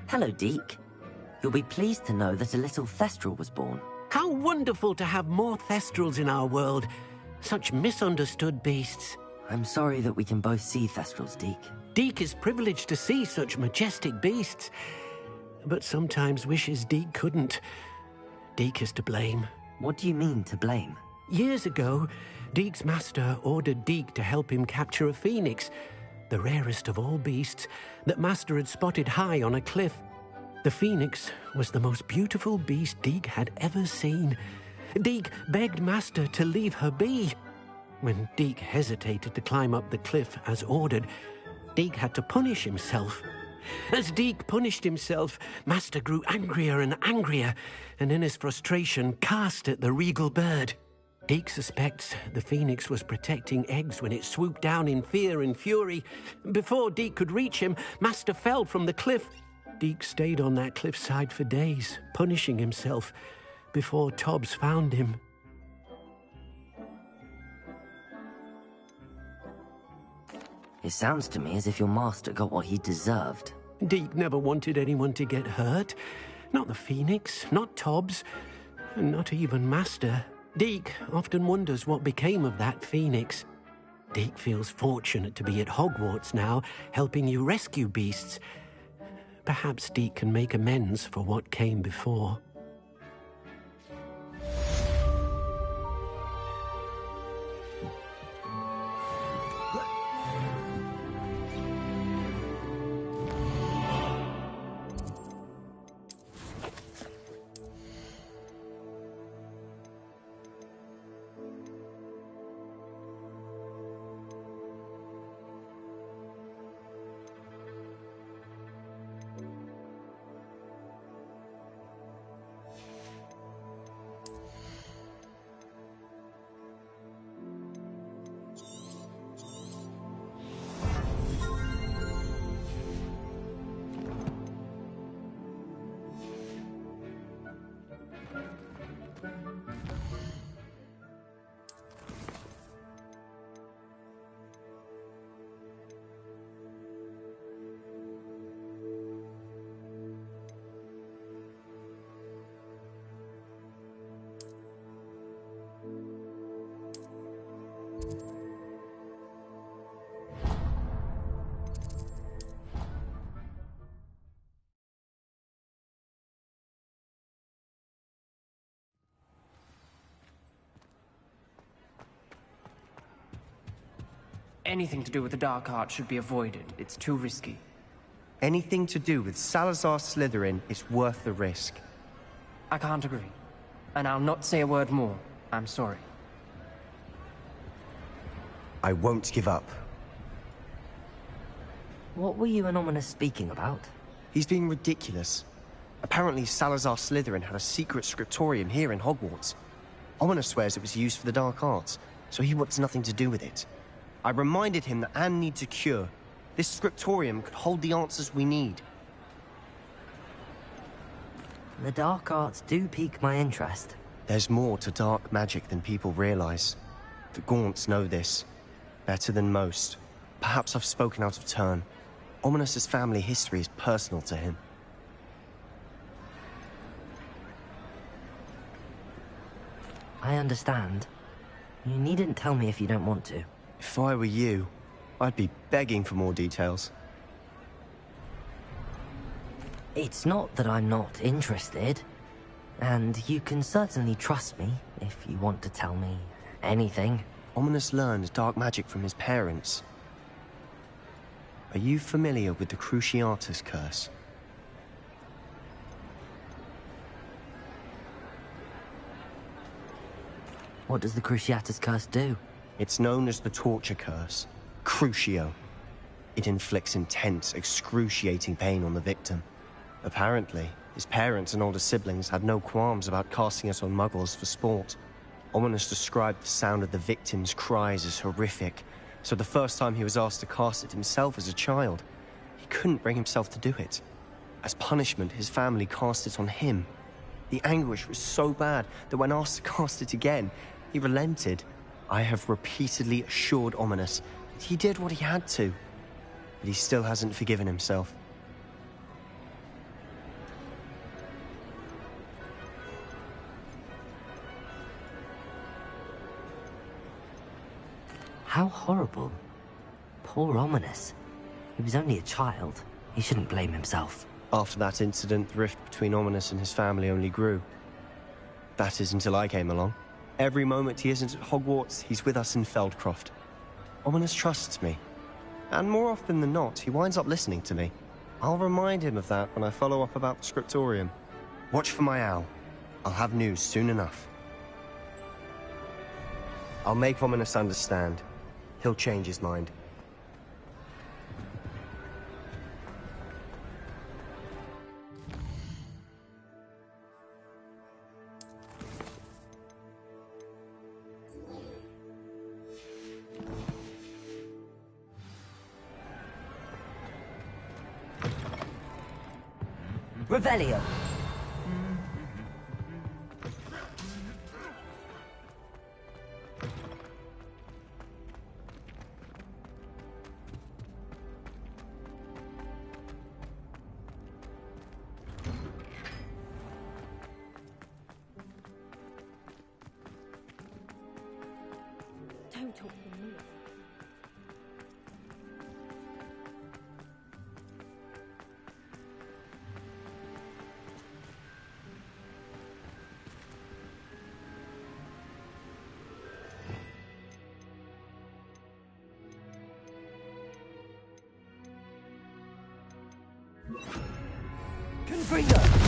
Hello, Deke. You'll be pleased to know that a little Thestral was born. How wonderful to have more Thestrals in our world. Such misunderstood beasts. I'm sorry that we can both see Thestrals, Deke. Deke is privileged to see such majestic beasts. But sometimes wishes Deke couldn't. Deke is to blame. What do you mean, to blame? Years ago, Deke's master ordered Deke to help him capture a phoenix, the rarest of all beasts, that master had spotted high on a cliff. The phoenix was the most beautiful beast Deke had ever seen. Deke begged master to leave her be. When Deke hesitated to climb up the cliff as ordered, Deke had to punish himself. As Deke punished himself, master grew angrier and angrier, and in his frustration cast at the regal bird. Deke suspects the phoenix was protecting eggs when it swooped down in fear and fury. Before Deke could reach him, Master fell from the cliff. Deke stayed on that cliffside for days, punishing himself, before Tobbs found him. It sounds to me as if your master got what he deserved. Deke never wanted anyone to get hurt. Not the phoenix, not Tobbs, and not even Master. Deke often wonders what became of that phoenix. Deke feels fortunate to be at Hogwarts now, helping you rescue beasts. Perhaps Deke can make amends for what came before. Anything to do with the dark art should be avoided. It's too risky. Anything to do with Salazar Slytherin is worth the risk. I can't agree. And I'll not say a word more. I'm sorry. I won't give up. What were you and Ominous speaking about? He's being ridiculous. Apparently Salazar Slytherin had a secret scriptorium here in Hogwarts. Ominous swears it was used for the dark arts, so he wants nothing to do with it. I reminded him that Anne needs a cure. This scriptorium could hold the answers we need. The dark arts do pique my interest. There's more to dark magic than people realize. The Gaunts know this. Better than most. Perhaps I've spoken out of turn. Ominous's family history is personal to him. I understand. You needn't tell me if you don't want to. If I were you, I'd be begging for more details. It's not that I'm not interested. And you can certainly trust me if you want to tell me anything. Ominous learned dark magic from his parents. Are you familiar with the Cruciatus curse? What does the Cruciatus curse do? It's known as the torture curse. Crucio. It inflicts intense, excruciating pain on the victim. Apparently, his parents and older siblings had no qualms about casting it on muggles for sport. Ominous described the sound of the victim's cries as horrific, so the first time he was asked to cast it himself as a child, he couldn't bring himself to do it. As punishment, his family cast it on him. The anguish was so bad that when asked to cast it again, he relented. I have repeatedly assured Ominous that he did what he had to, but he still hasn't forgiven himself. How horrible. Poor Ominous. He was only a child. He shouldn't blame himself. After that incident, the rift between Ominous and his family only grew. That is until I came along. Every moment he isn't at Hogwarts, he's with us in Feldcroft. Ominous trusts me. And more often than not, he winds up listening to me. I'll remind him of that when I follow up about the scriptorium. Watch for my owl. I'll have news soon enough. I'll make Ominous understand. He'll change his mind. Revelio. Don't talk to me. Confringo.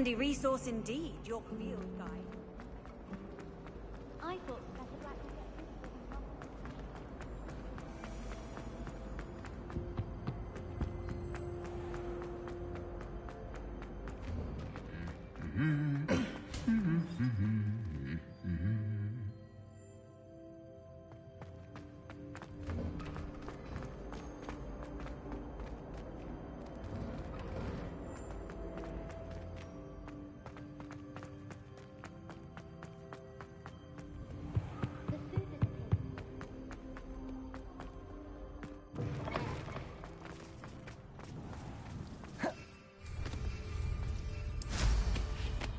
handy resource indeed, your field guide. I thought Professor Black would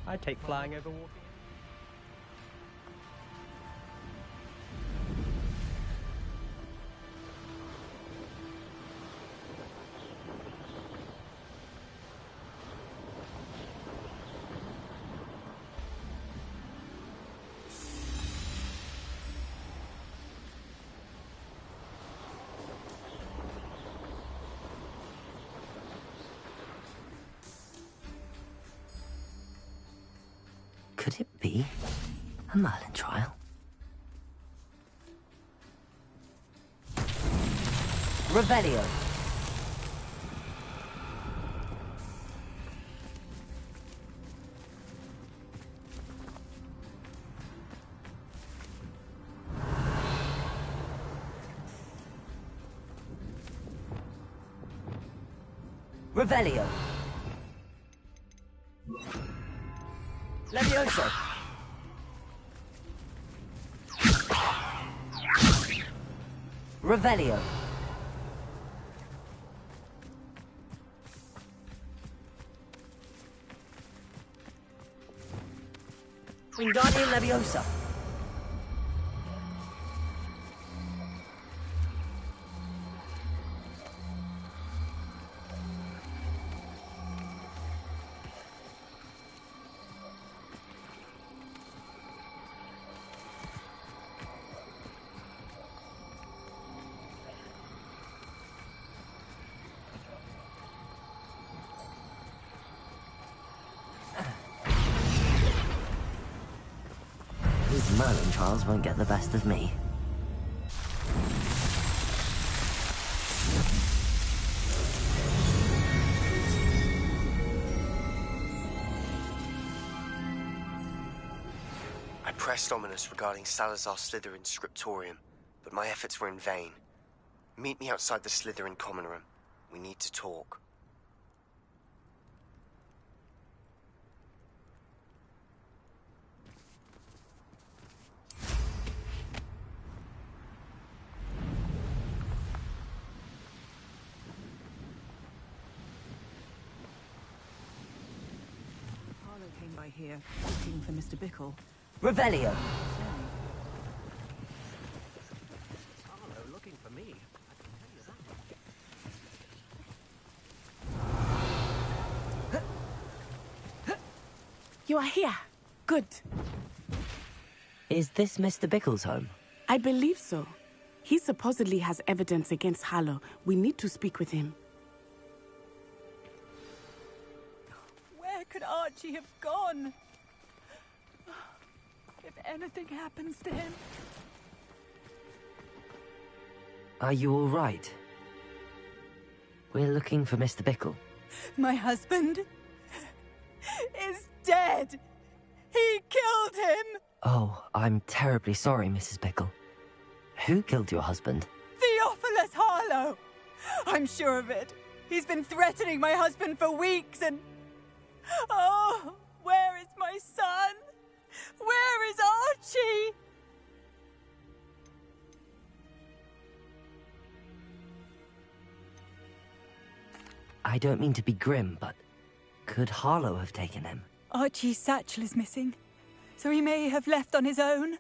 I'd take flying over walking. Could it be a Merlin trial? Revelio. Revelio. Levioso. Revelio. Wingardium Leviosa. These Merlin trials won't get the best of me. I pressed Ominous regarding Salazar Slytherin's scriptorium, but my efforts were in vain. Meet me outside the Slytherin common room. We need to talk. Harlow came by here, looking for Mr. Bickle. Revelio. Harlow looking for me. I can tell you that. You are here. Good. Is this Mr. Bickle's home? I believe so. He supposedly has evidence against Harlow. We need to speak with him. Where could Archie have gone? If anything happens to him... Are you all right? We're looking for Mr. Bickle. My husband is dead. He killed him. Oh, I'm terribly sorry, Mrs. Bickle. Who killed your husband? Theophilus Harlow. I'm sure of it. He's been threatening my husband for weeks and... Oh, where is my son? Where is Archie? I don't mean to be grim, but could Harlow have taken him? Archie's satchel is missing, so he may have left on his own.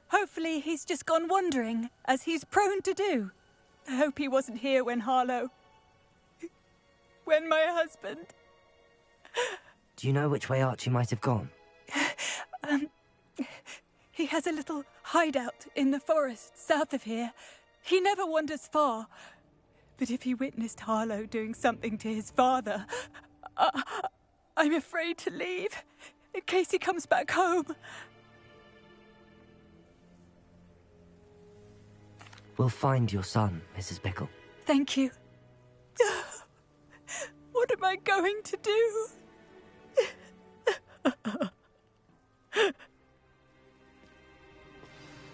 Hopefully he's just gone wandering, as he's prone to do. I hope he wasn't here when Harlow... when my husband... Do you know which way Archie might have gone? He has a little hideout in the forest south of here. He never wanders far. But if he witnessed Harlow doing something to his father... I'm afraid to leave, in case he comes back home. We'll find your son, Mrs. Pickle. Thank you. What am I going to do?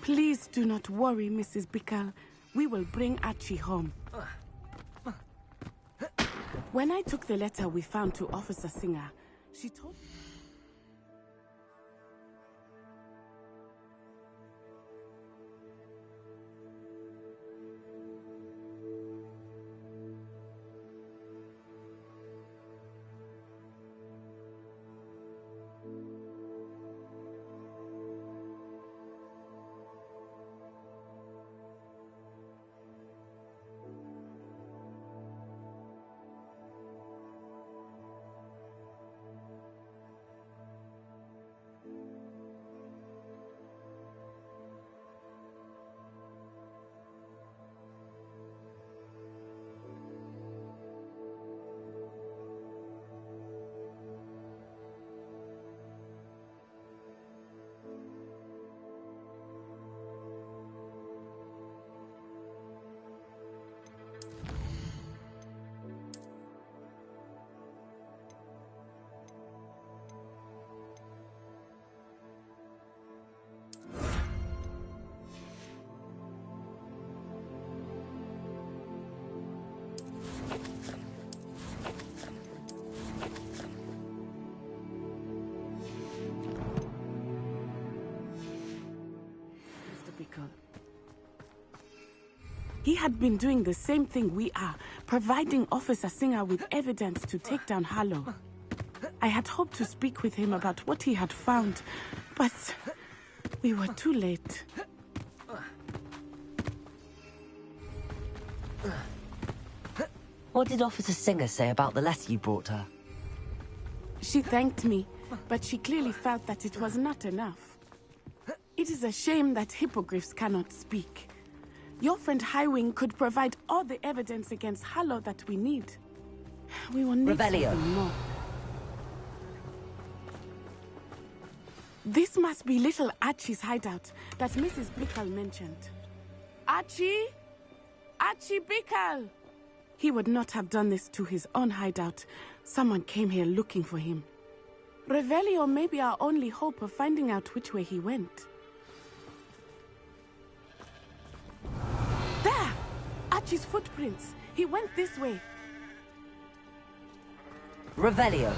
Please do not worry, Mrs. Bickle. We will bring Archie home. When I took the letter we found to Officer Singer, she told... He had been doing the same thing we are, providing Officer Singer with evidence to take down Harlow. I had hoped to speak with him about what he had found, but we were too late. What did Officer Singer say about the letter you brought her? She thanked me, but she clearly felt that it was not enough. It is a shame that hippogriffs cannot speak. Your friend Highwing could provide all the evidence against Harlow that we need. We will need something more. This must be little Archie's hideout that Mrs. Bickle mentioned. Archie? Archie Bickle! He would not have done this to his own hideout. Someone came here looking for him. Revelio may be our only hope of finding out which way he went. There! Archie's footprints. He went this way. Revelio.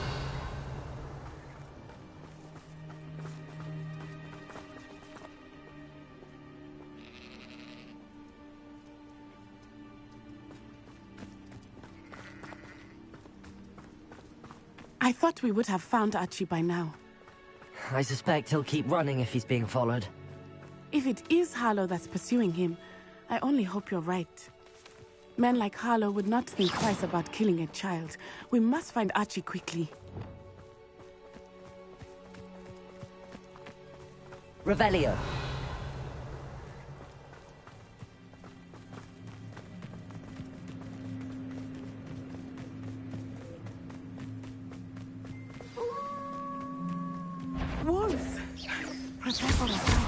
I thought we would have found Archie by now. I suspect he'll keep running if he's being followed. If it is Harlow that's pursuing him, I only hope you're right. Men like Harlow would not think twice about killing a child. We must find Archie quickly. Revelio. Wolves! Prepare for a fight.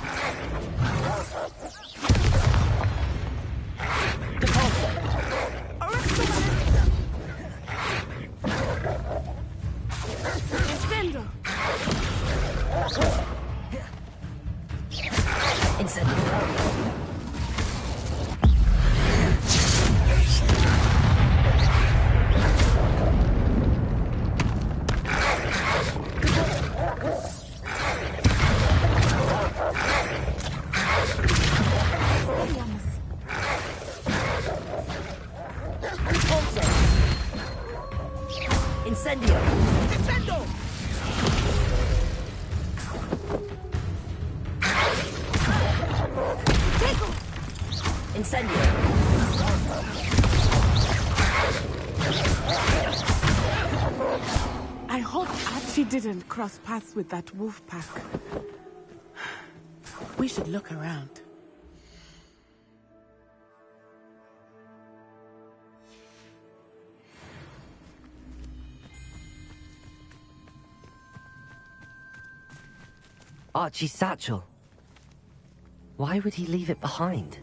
Incendio! Incendio! Defendo! Incendio! I hope Archie didn't cross paths with that wolf pack. We should look around. Archie's satchel. Why would he leave it behind?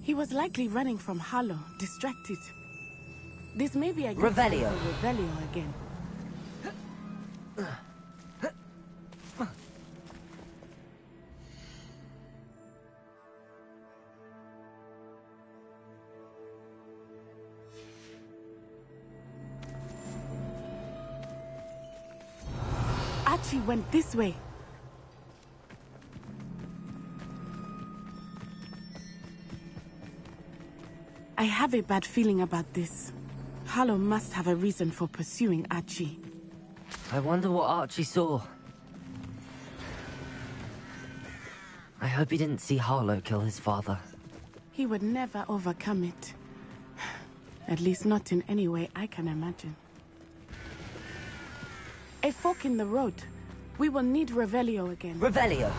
He was likely running from Harlow, distracted. This may be a good Revelio. time for Revelio again. Archie went this way. I have a bad feeling about this. Harlow must have a reason for pursuing Archie. I wonder what Archie saw. I hope he didn't see Harlow kill his father. He would never overcome it. At least not in any way I can imagine. A fork in the road. We will need Revelio again. Revelio!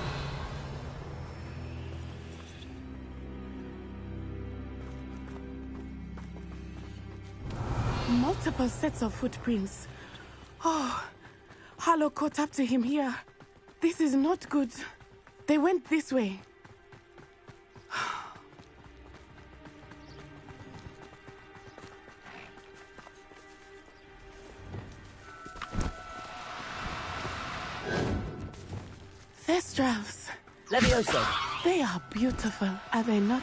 Multiple sets of footprints. Oh, Harlow caught up to him here. This is not good. They went this way. Thestrals. Levioso. They are beautiful, are they not?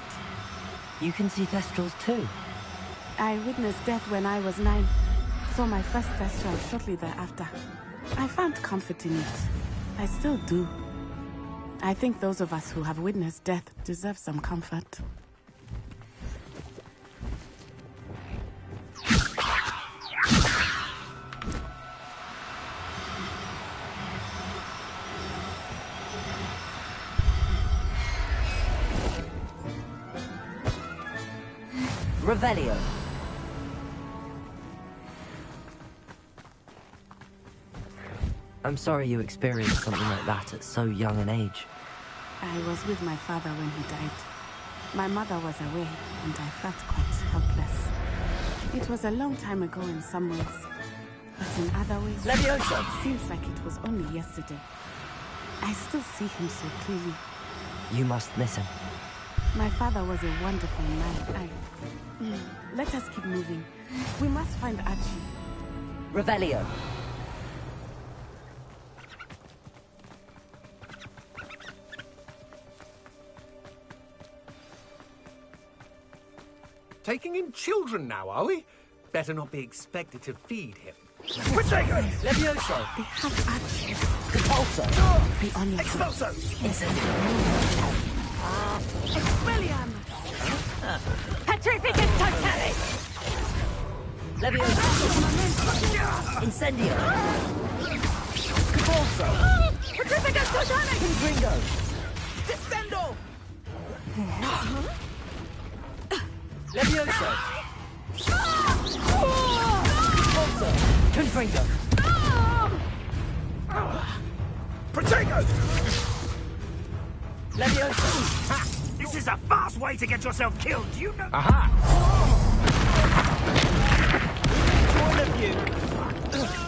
You can see Thestrals too. I witnessed death when I was 9. Saw my first Thestral shortly thereafter. I found comfort in it. I still do. I think those of us who have witnessed death deserve some comfort. Revelio. I'm sorry you experienced something like that at so young an age. I was with my father when he died. My mother was away, and I felt quite helpless. It was a long time ago in some ways, but in other ways, Levioso. it seems like it was only yesterday. I still see him so clearly. You must miss him. My father was a wonderful man. Let us keep moving. We must find Archie. Revelio. Taking in children now, are we? Better not be expected to feed him. Protego! Levioso. They have Archie. Compulso. Be on your Expulso! Incendio. Expelliarm! Petrificus Totalis! Levioso. Incendio. Compulso. Petrificus Totalis! Confringo. Descendo! Levioso. Compulso. Confringo. Protego! Levioso. Ha! This is a fast way to get yourself killed, you know? Aha! One of you!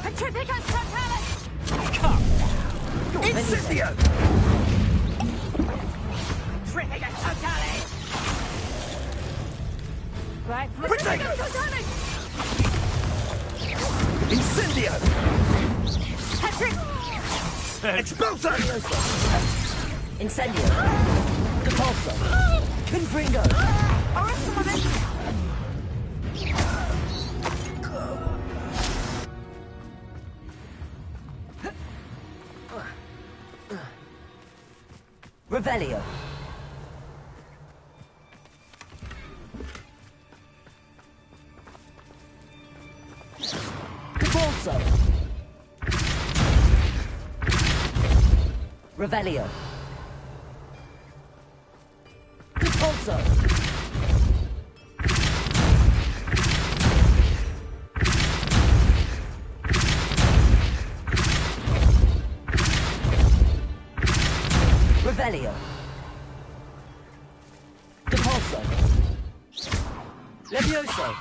Petrificus Totalis! Come! Incendio! Petrificus Totalis! Right, Protego! Totalis! Incendio! Petric! Expulso! Incendio. Compulso. Confringo. Arresto Momentum! Revelio. Compulso. Revelio. Compulso. Revelio. Compulso. Levioso.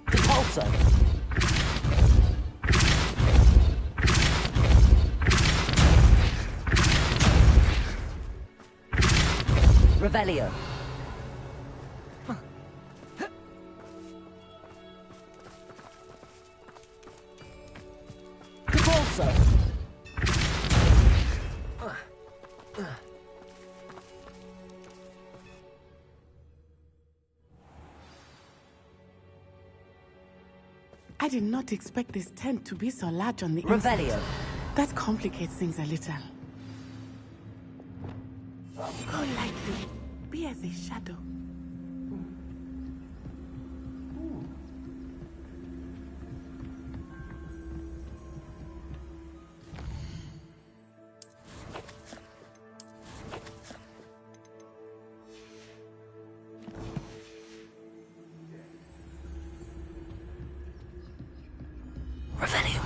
Compulso. Revelio. Convulso. I did not expect this tent to be so large on the Revelio. inside. That complicates things a little. Go lightly. Be as a shadow. Revelio.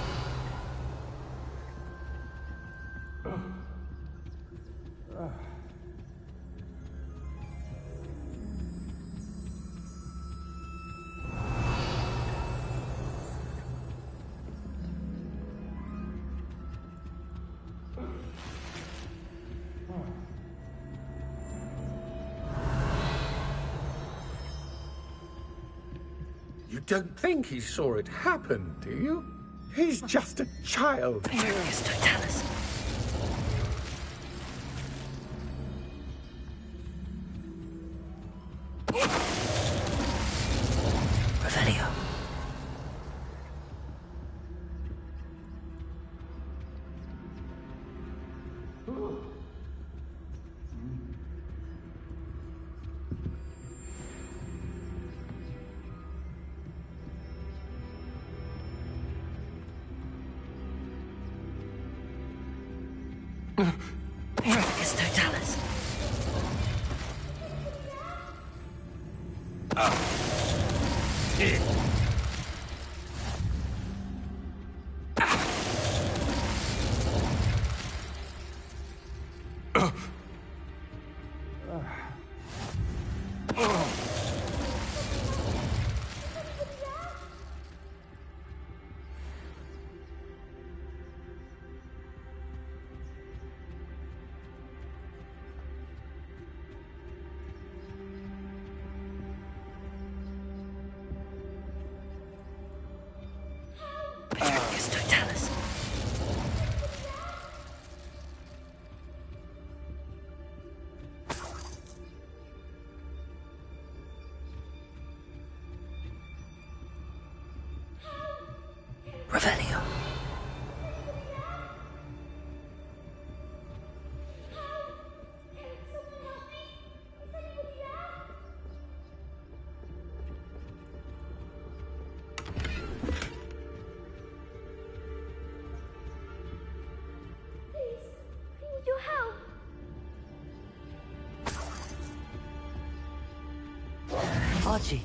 You don't think he saw it happen, do you? He's just a child. Imperius Totalis. Revelio. Imperius Totalis. Imperius Totalis. Revelio. You help. Archie.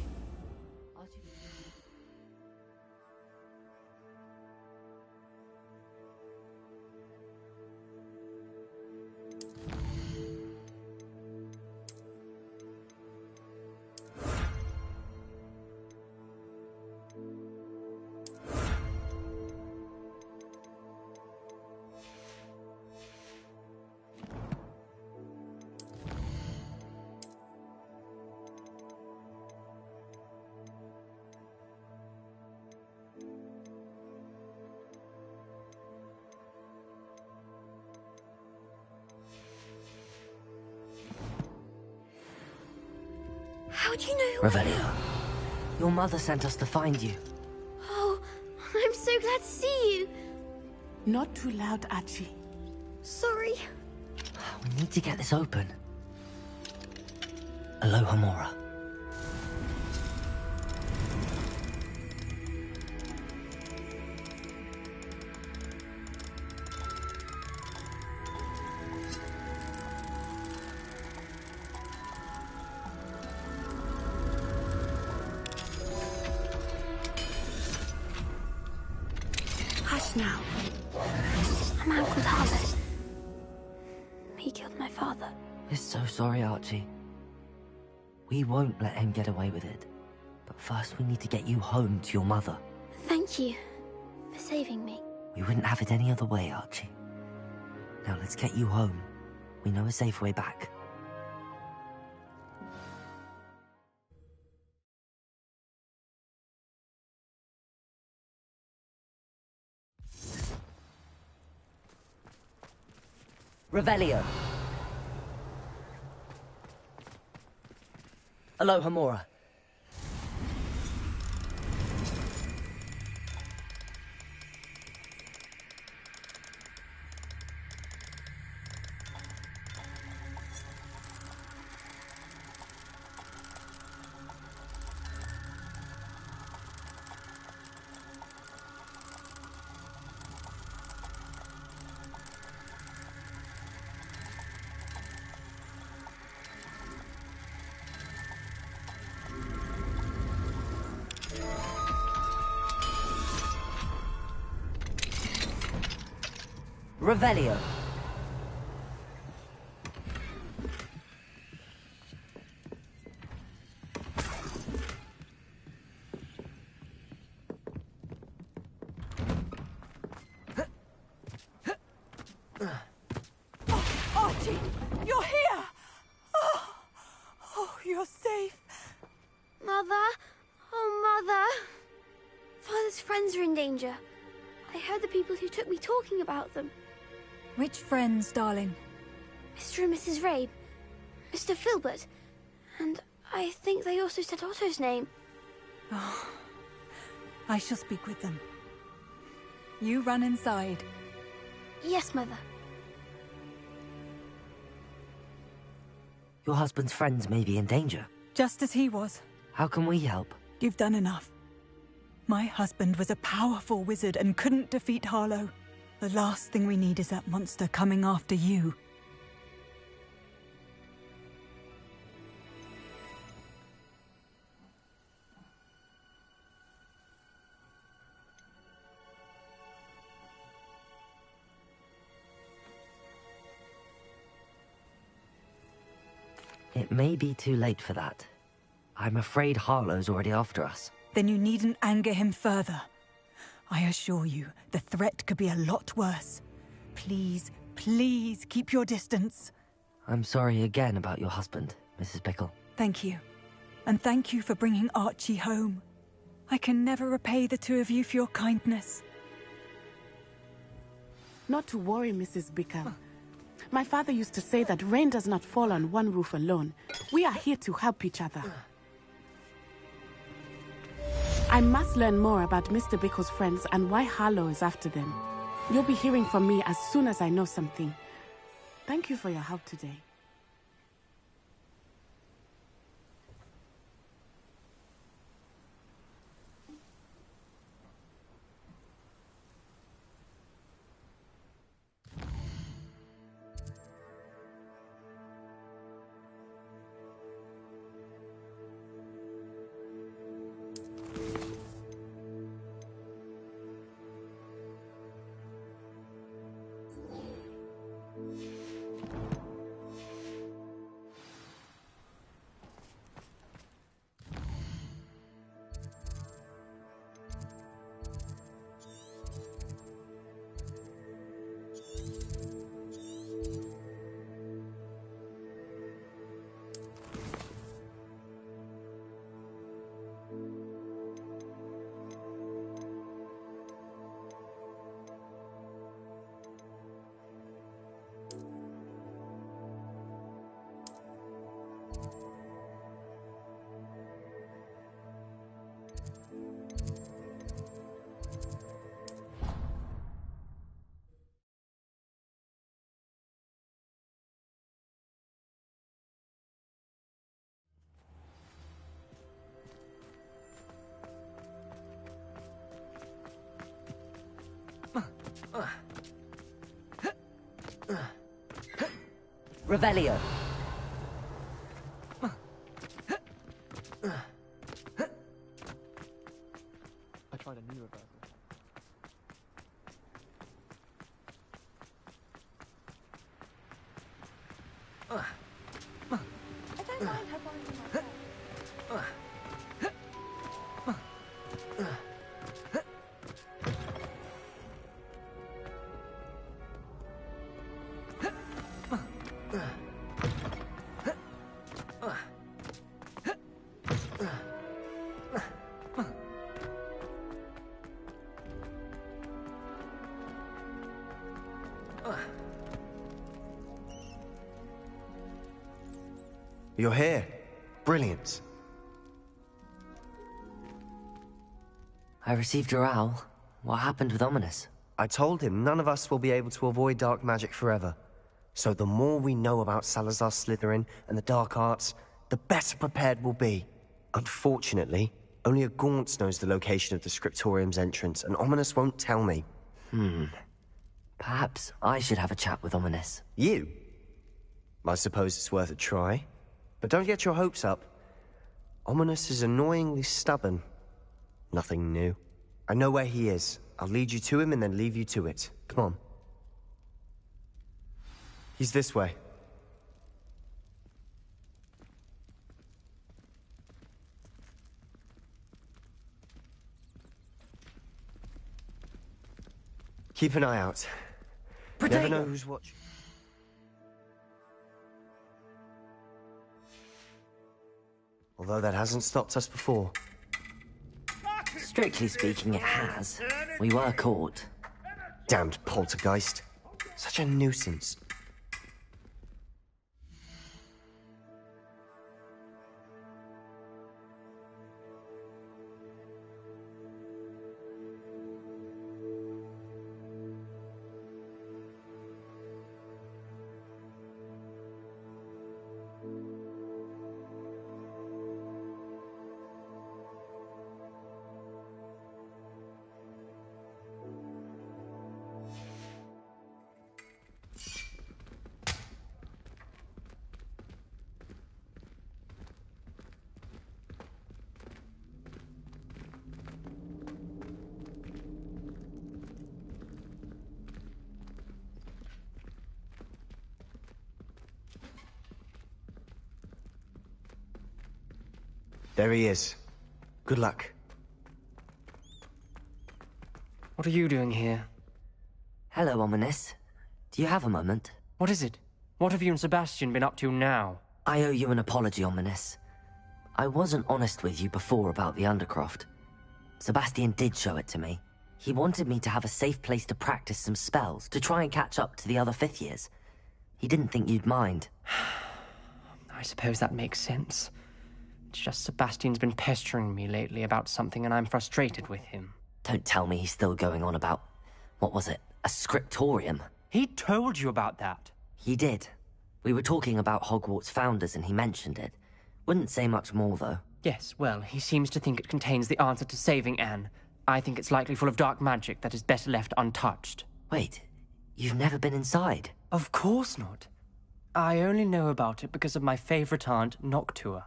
How do you know who Revelio. Your mother sent us to find you. Oh, I'm so glad to see you. Not too loud, Archie. Sorry. We need to get this open. Aloha Mora. Hush now. A man called Harvest. He killed my father. We're so sorry, Archie. We won't let him get away with it. But first we need to get you home to your mother. Thank you for saving me. We wouldn't have it any other way, Archie. Now let's get you home. We know a safe way back. Revelio. Alohomora. Revelio. Archie, you're here! Oh, you're safe. Mother? Oh, Mother! Father's friends are in danger. I heard the people who took me talking about them. Which friends, darling? Mr. and Mrs. Rabe, Mr. Filbert, and I think they also said Otto's name. Oh, I shall speak with them. You run inside. Yes, Mother. Your husband's friends may be in danger. Just as he was. How can we help? You've done enough. My husband was a powerful wizard and couldn't defeat Harlow. The last thing we need is that monster coming after you. It may be too late for that. I'm afraid Harlow's already after us. Then you needn't anger him further. I assure you, the threat could be a lot worse. Please, please keep your distance. I'm sorry again about your husband, Mrs. Bickle. Thank you. And thank you for bringing Archie home. I can never repay the two of you for your kindness. Not to worry, Mrs. Bickle. My father used to say that rain does not fall on one roof alone. We are here to help each other. I must learn more about Mr. Bickle's friends and why Harlow is after them. You'll be hearing from me as soon as I know something. Thank you for your help today. Revelio. I tried a new reversal. I don't mind her borrowing my phone. You're here. Brilliant. I received your owl. What happened with Ominous? I told him none of us will be able to avoid dark magic forever. So the more we know about Salazar Slytherin and the dark arts, the better prepared we'll be. Unfortunately, only a Gaunt knows the location of the Scriptorium's entrance, and Ominous won't tell me. Perhaps I should have a chat with Ominous. You? I suppose it's worth a try. But don't get your hopes up. Ominous is annoyingly stubborn. Nothing new. I know where he is. I'll lead you to him and then leave you to it. Come on. He's this way. Keep an eye out. Never know who's watching. Although that hasn't stopped us before. Strictly speaking, it has. We were caught. Damned poltergeist. Such a nuisance. There he is. Good luck. What are you doing here? Hello, Ominous. Do you have a moment? What is it? What have you and Sebastian been up to now? I owe you an apology, Ominous. I wasn't honest with you before about the Undercroft. Sebastian did show it to me. He wanted me to have a safe place to practice some spells, to try and catch up to the other 5th years. He didn't think you'd mind. I suppose that makes sense. It's just Sebastian's been pestering me lately about something and I'm frustrated with him. Don't tell me he's still going on about, what was it, a scriptorium? He told you about that? He did. We were talking about Hogwarts founders and he mentioned it. Wouldn't say much more, though. Yes, well, he seems to think it contains the answer to saving Anne. I think it's likely full of dark magic that is better left untouched. Wait, you've never been inside? Of course not. I only know about it because of my favorite aunt, Noctua.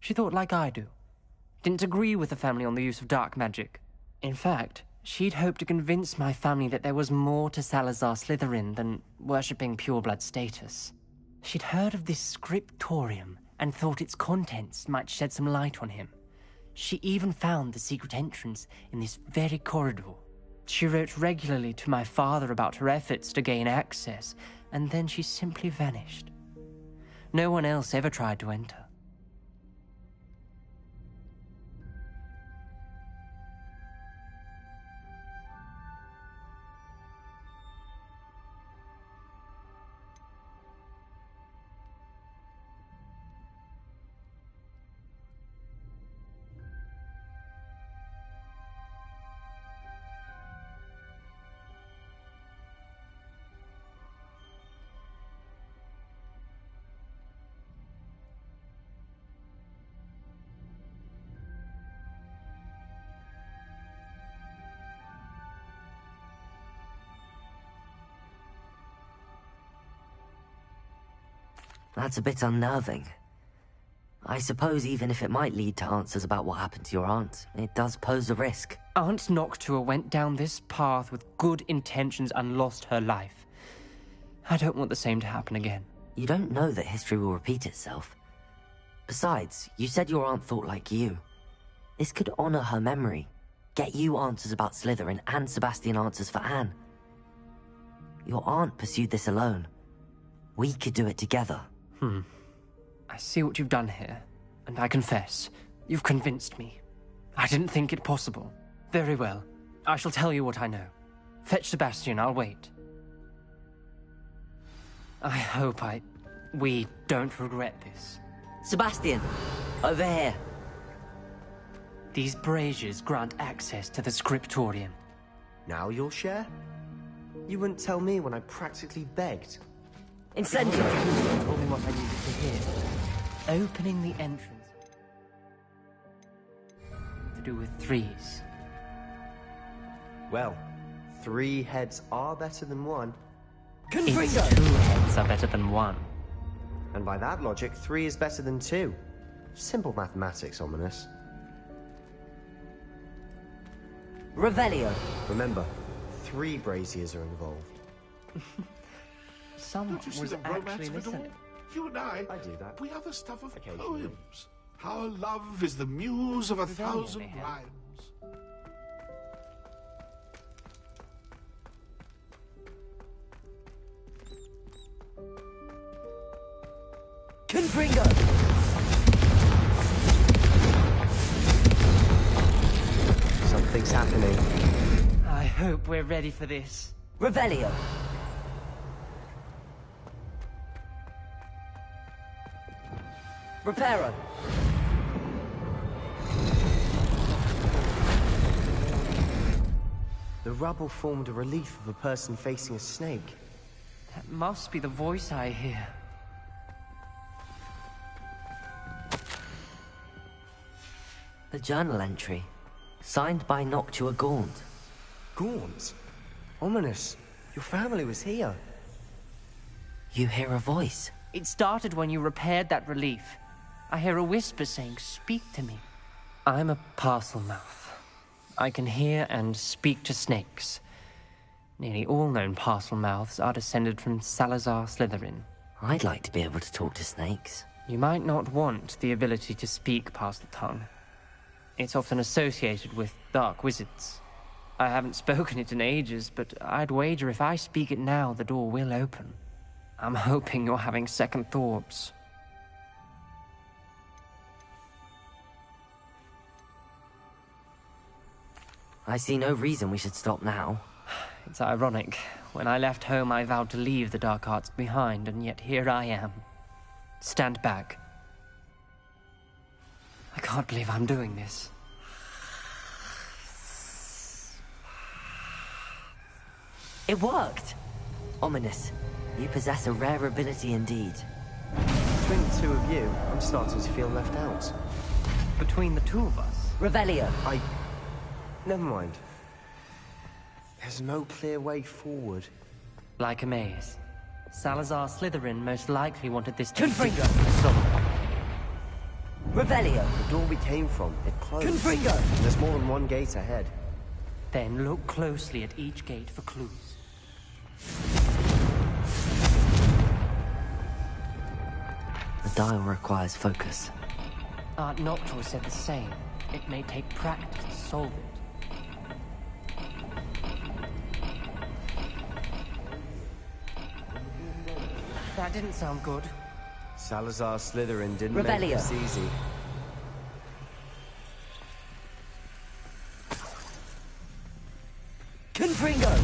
She thought like I do. Didn't agree with the family on the use of dark magic. In fact, she'd hoped to convince my family that there was more to Salazar Slytherin than worshipping pureblood status. She'd heard of this scriptorium and thought its contents might shed some light on him. She even found the secret entrance in this very corridor. She wrote regularly to my father about her efforts to gain access, and then she simply vanished. No one else ever tried to enter. That's a bit unnerving. I suppose even if it might lead to answers about what happened to your aunt, it does pose a risk. Aunt Noctua went down this path with good intentions and lost her life. I don't want the same to happen again. You don't know that history will repeat itself. Besides, you said your aunt thought like you. This could honor her memory, get you answers about Slytherin and Sebastian answers for Anne. Your aunt pursued this alone. We could do it together. I see what you've done here, and I confess, you've convinced me. I didn't think it possible. Very well. I shall tell you what I know. Fetch Sebastian, I'll wait. I hope I We don't regret this. Sebastian, over here. These braziers grant access to the scriptorium. Now you'll share? You wouldn't tell me when I practically begged. Incendio! Told me what I needed to hear. Opening the entrance. To do with threes. Well, 3 heads are better than 1. It's 2 heads are better than 1. And by that logic, 3 is better than 2. Simple mathematics, Ominous. Revelio. Remember, 3 braziers are involved. Someone Don't you see was the romance actually of it all? listening. You and I do that. We are the stuff of Occasionally. poems. Our love is the muse of a It's only thousand him. rhymes. Confringo! Something's happening. I hope we're ready for this. Revelio. Reparo. The rubble formed a relief of a person facing a snake. That must be the voice I hear. A journal entry. Signed by Noctua Gaunt. Gaunt? Ominous. Your family was here. You hear a voice. It started when you repaired that relief. I hear a whisper saying, "Speak to me." I'm a parcel mouth. I can hear and speak to snakes. Nearly all known parcel mouths are descended from Salazar Slytherin. I'd like to be able to talk to snakes. You might not want the ability to speak parcel tongue. It's often associated with dark wizards. I haven't spoken it in ages, but I'd wager if I speak it now, the door will open. I'm hoping you're having second thoughts. I see no reason we should stop now. It's ironic. When I left home, I vowed to leave the dark arts behind, and yet here I am. Stand back. I can't believe I'm doing this. It worked! Ominous. You possess a rare ability indeed. Between the 2 of you, I'm starting to feel left out. Between the 2 of us? Revelio. Never mind. There's no clear way forward. Like a maze. Salazar Slytherin most likely wanted this to Confringo! be Revelio. The door we came from, it closed. Confringo! And there's more than one gate ahead. Then look closely at each gate for clues. The dial requires focus. Aunt Noctua said the same. It may take practice to solve it. That didn't sound good. Salazar Slytherin didn't Revelio. make this easy. Confringo!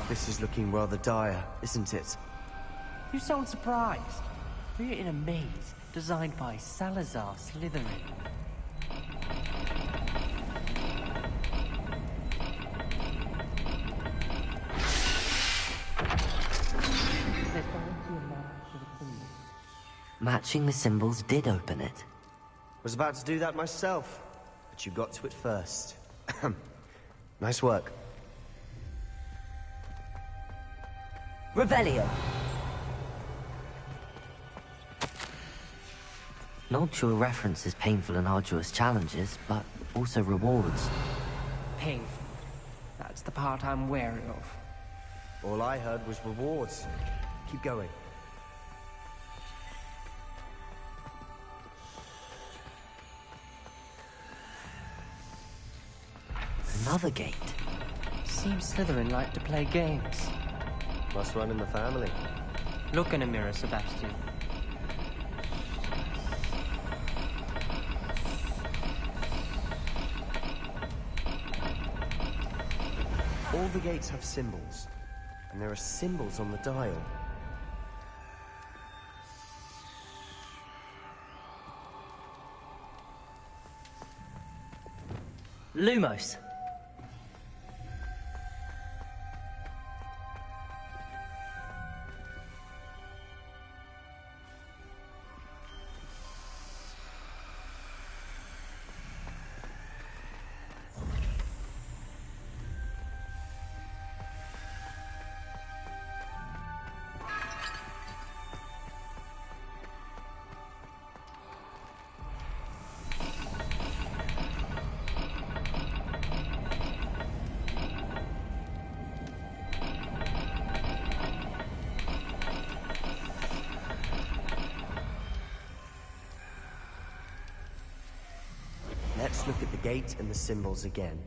This is looking rather dire, isn't it? You sound surprised. We're in a maze designed by Salazar Slytherin. Matching the symbols did open it. Was about to do that myself, but you got to it first. Nice work. Revelio. Noctua references painful and arduous challenges, but also rewards. Painful. That's the part I'm wary of. All I heard was rewards. Keep going. Another gate. Seems Slytherin like to play games. Must run in the family. Look in a mirror, Sebastian. All the gates have symbols, and there are symbols on the dial. Lumos. Let's look at the gate and the symbols again.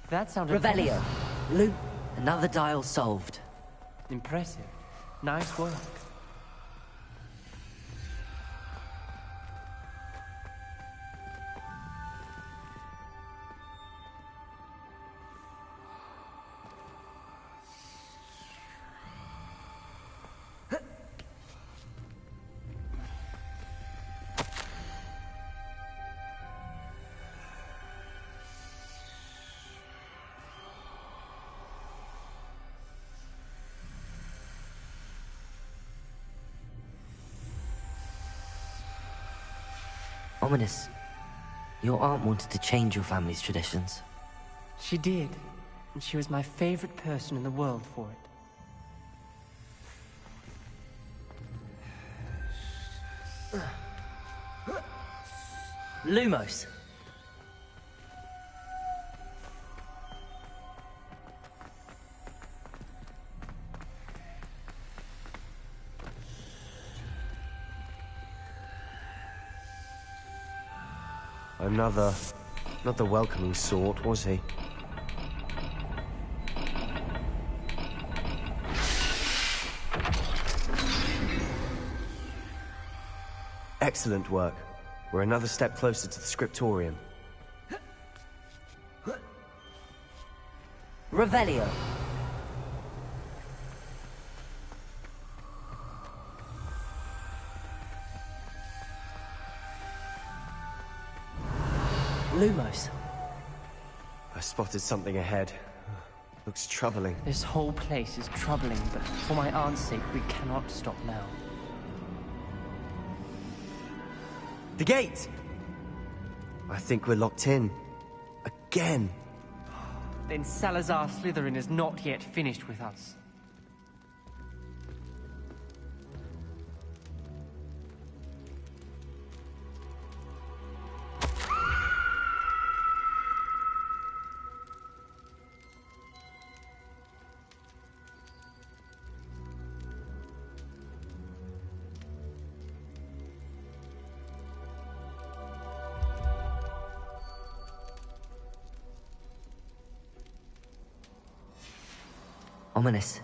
That sounded... Revelio. Loop. Another dial solved. Impressive. Nice work. Ominous. Your aunt wanted to change your family's traditions. She did, and she was my favorite person in the world for it. Lumos. Another... not the welcoming sort, was he? Excellent work. We're another step closer to the scriptorium. Revelio. Lumos. I spotted something ahead. Looks troubling. This whole place is troubling, but for my aunt's sake, we cannot stop now. The gate! I think we're locked in. Again. Then Salazar Slytherin is not yet finished with us. Ominous.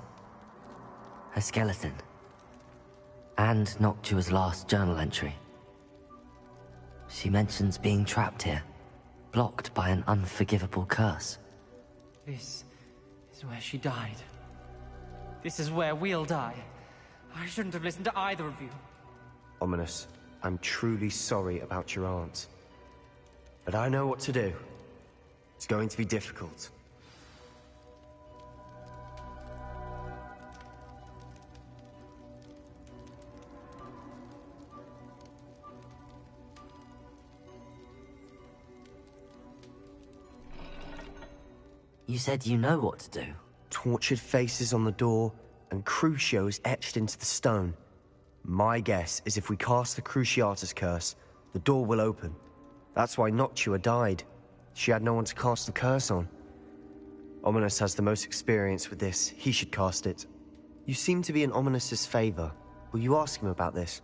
Her skeleton. And Noctua's last journal entry. She mentions being trapped here, blocked by an unforgivable curse. This is where she died. This is where we'll die. I shouldn't have listened to either of you. Ominous, I'm truly sorry about your aunt. But I know what to do. It's going to be difficult. You said you know what to do. Tortured faces on the door, and Crucios etched into the stone. My guess is if we cast the Cruciatus curse, the door will open. That's why Noctua died. She had no one to cast the curse on. Ominous has the most experience with this. He should cast it. You seem to be in Ominous's favor. Will you ask him about this?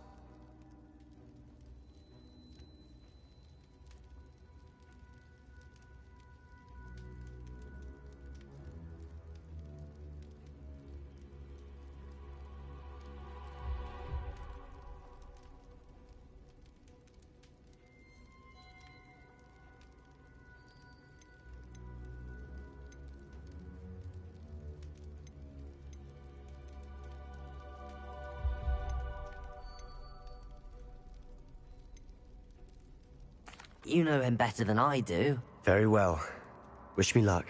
You know him better than I do. Very well. Wish me luck.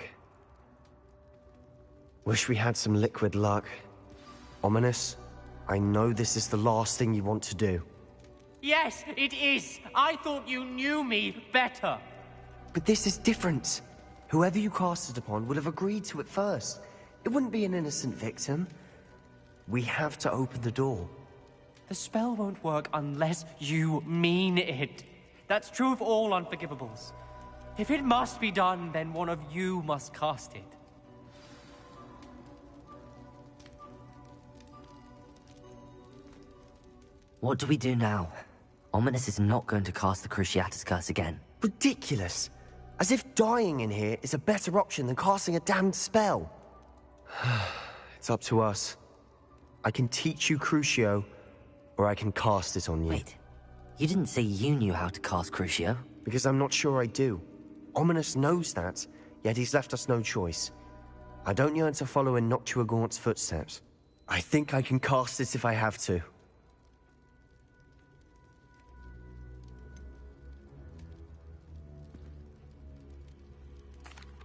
Wish we had some liquid luck. Ominous, I know this is the last thing you want to do. Yes, it is. I thought you knew me better. But this is different. Whoever you cast it upon would have agreed to it first. It wouldn't be an innocent victim. We have to open the door. The spell won't work unless you mean it. That's true of all unforgivables. If it must be done, then one of you must cast it. What do we do now? Ominous is not going to cast the Cruciatus curse again. Ridiculous. As if dying in here is a better option than casting a damned spell. It's up to us. I can teach you Crucio, or I can cast it on you. Wait. You didn't say you knew how to cast Crucio. Because I'm not sure I do. Ominous knows that, yet he's left us no choice. I don't yearn to follow in Noctua Gaunt's footsteps. I think I can cast it if I have to.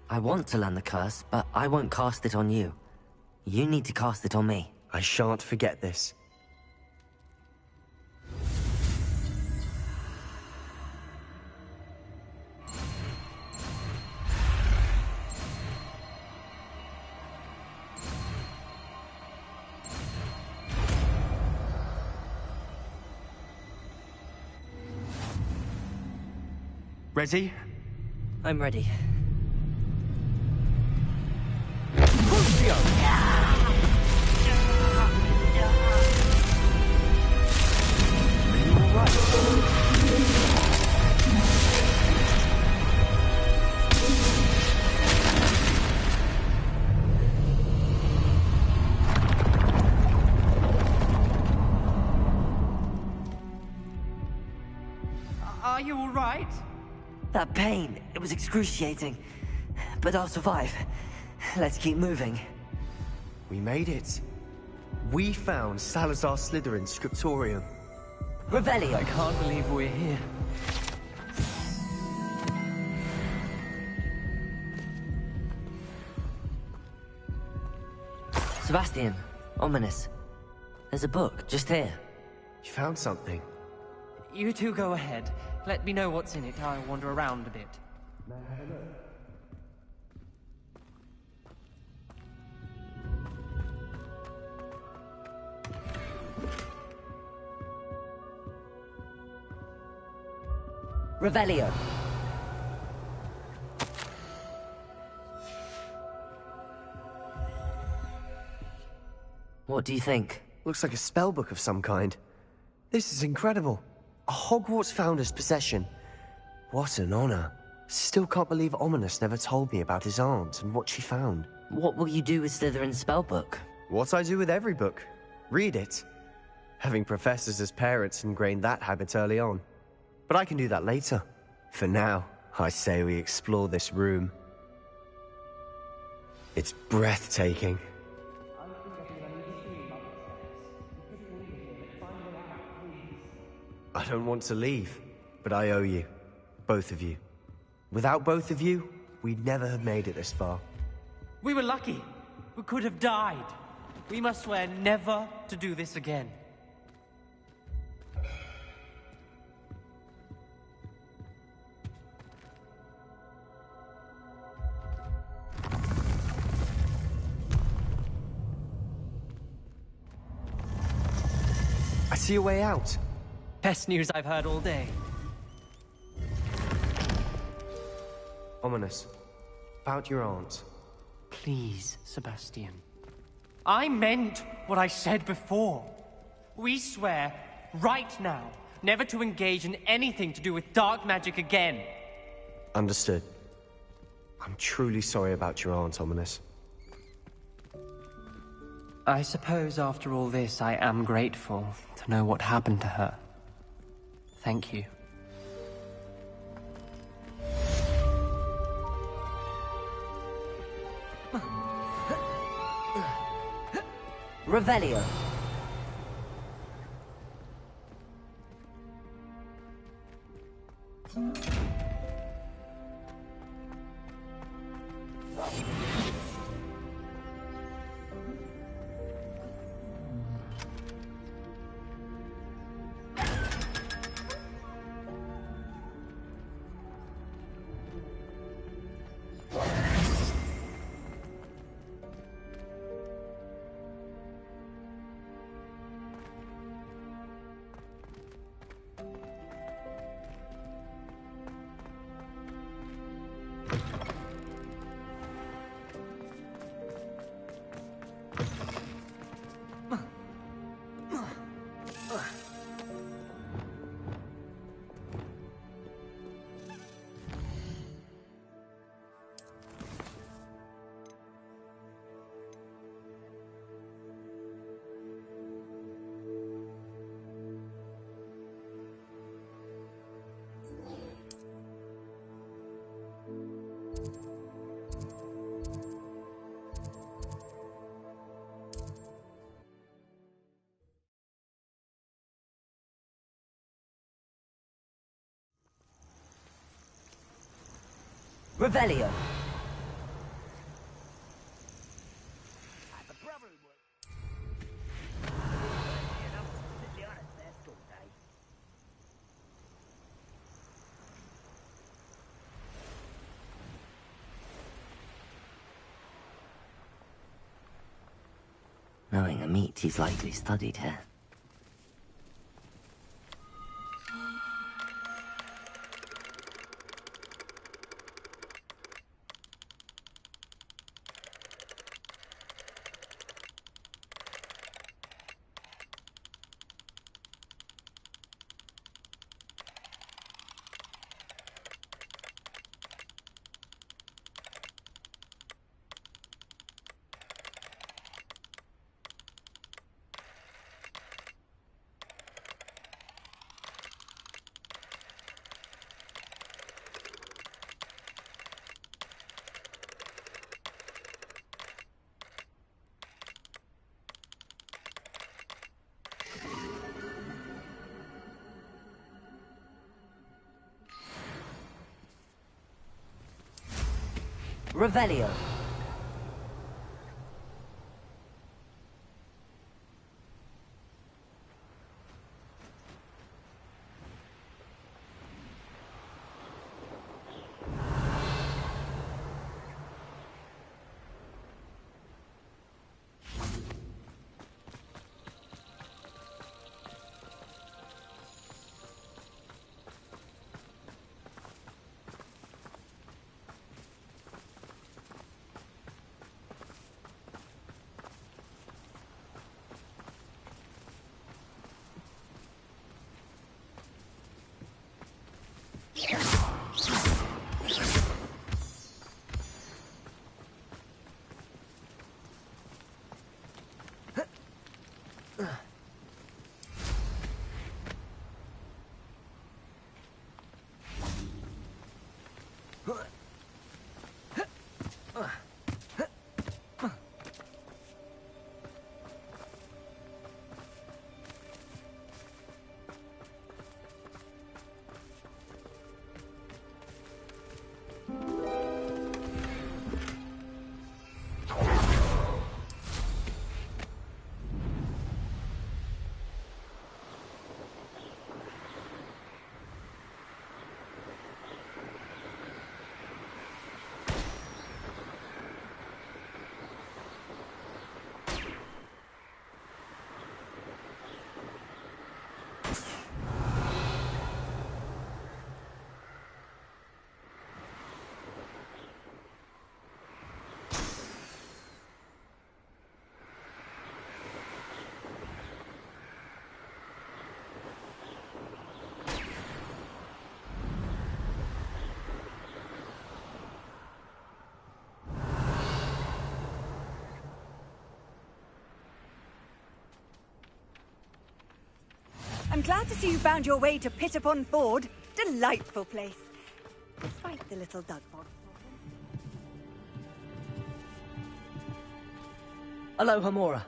I want to learn the curse, but I won't cast it on you. You need to cast it on me. I shan't forget this. Ready? I'm ready. right? That pain, it was excruciating. But I'll survive. Let's keep moving. We made it. We found Salazar Slytherin's scriptorium. Revelio! I can't believe we're here. Sebastian, ominous. There's a book, just here. You found something? You two go ahead. Let me know what's in it. I'll wander around a bit. Revelio. What do you think? Looks like a spellbook of some kind. This is incredible. A Hogwarts founder's possession. What an honor. Still can't believe Ominous never told me about his aunt and what she found. What will you do with Slytherin's spellbook? What I do with every book. Read it. Having professors as parents ingrained that habit early on. But I can do that later. For now, I say we explore this room. It's breathtaking. I don't want to leave, but I owe you. Both of you. Without both of you, we'd never have made it this far. We were lucky. We could have died. We must swear never to do this again. I see a way out. Best news I've heard all day. Ominous. About your aunt. Please, Sebastian. I meant what I said before. We swear, right now, never to engage in anything to do with dark magic again. Understood. I'm truly sorry about your aunt, Ominous. I suppose after all this, I am grateful to know what happened to her. Thank you. Revelio. Revelio. Knowing a meat, he's likely studied here. Revelio. I'm glad to see you found your way to Pitt-upon-Ford. Delightful place. Despite the little dug bog. Aloha Mora.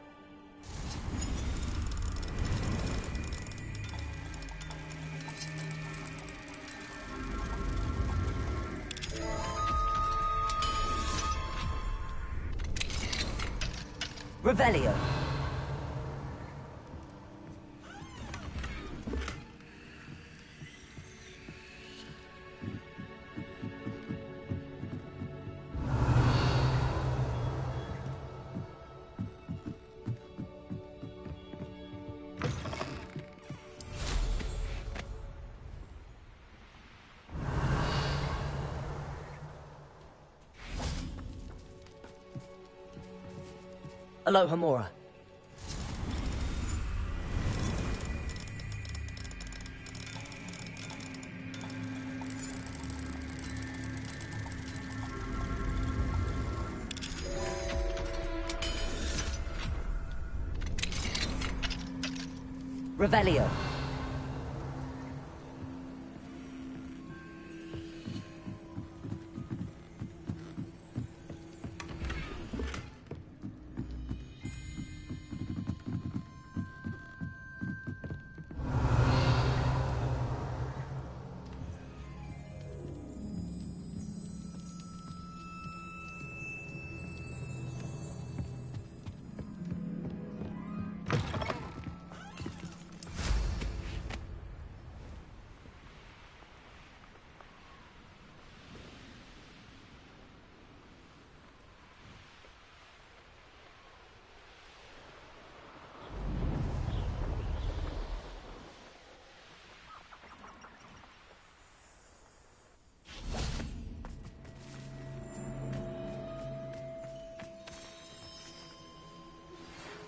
Revelio. Aloha Mora. Revelio.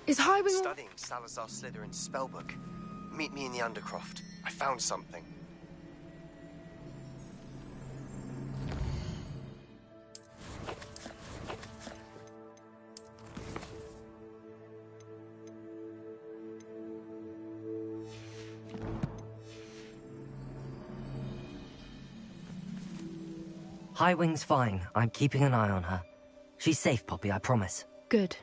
Is Highwing... Studying Salazar Slytherin's spellbook. Meet me in the Undercroft. I found something. Highwing's fine. I'm keeping an eye on her. She's safe, Poppy, I promise. Good.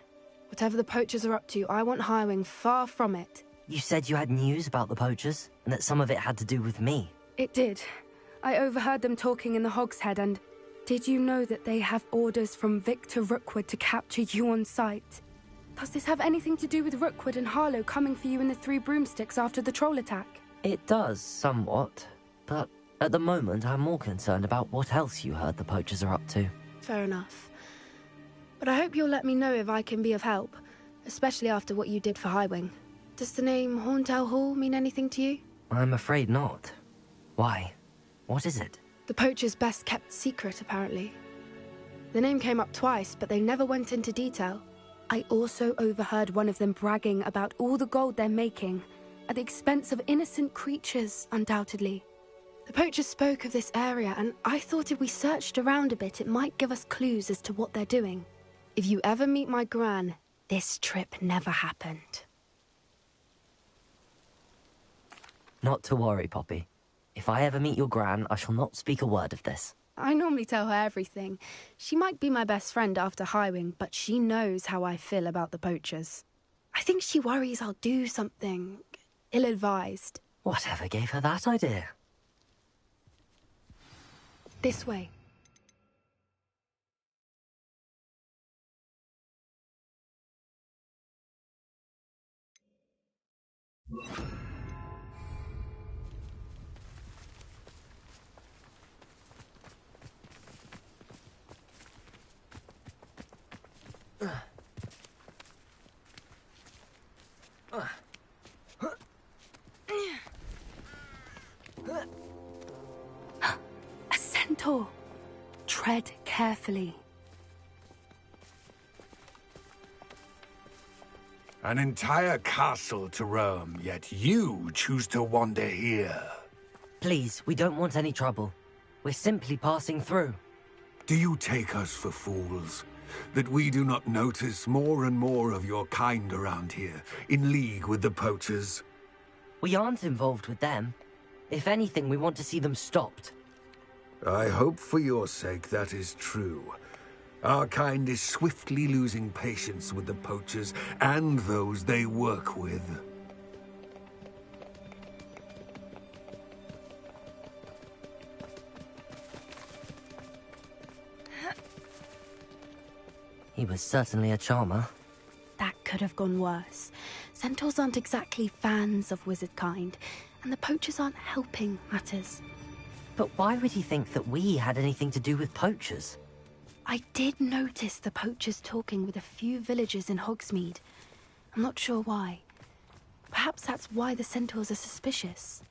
Whatever the poachers are up to, I want Highwing far from it. You said you had news about the poachers, and that some of it had to do with me. It did. I overheard them talking in the Hogshead and... Did you know that they have orders from Victor Rookwood to capture you on sight? Does this have anything to do with Rookwood and Harlow coming for you in the Three Broomsticks after the troll attack? It does, somewhat. But at the moment, I'm more concerned about what else you heard the poachers are up to. Fair enough. But I hope you'll let me know if I can be of help, especially after what you did for Highwing. Does the name Horntail Hall mean anything to you? I'm afraid not. Why? What is it? The poachers' best-kept secret, apparently. The name came up twice, but they never went into detail. I also overheard one of them bragging about all the gold they're making, at the expense of innocent creatures, undoubtedly. The poachers spoke of this area, and I thought if we searched around a bit, it might give us clues as to what they're doing. If you ever meet my gran, this trip never happened. Not to worry, Poppy. If I ever meet your gran, I shall not speak a word of this. I normally tell her everything. She might be my best friend after Highwing, but she knows how I feel about the poachers. I think she worries I'll do something ill-advised. Whatever gave her that idea? This way. A centaur. Tread carefully. An entire castle to roam, yet you choose to wander here. Please, we don't want any trouble. We're simply passing through. Do you take us for fools? That we do not notice more and more of your kind around here, in league with the poachers? We aren't involved with them. If anything, we want to see them stopped. I hope for your sake that is true. Our kind is swiftly losing patience with the poachers and those they work with. He was certainly a charmer. That could have gone worse. Centaurs aren't exactly fans of wizard kind, and the poachers aren't helping matters. But why would he think that we had anything to do with poachers? I did notice the poachers talking with a few villagers in Hogsmeade. I'm not sure why. Perhaps that's why the centaurs are suspicious.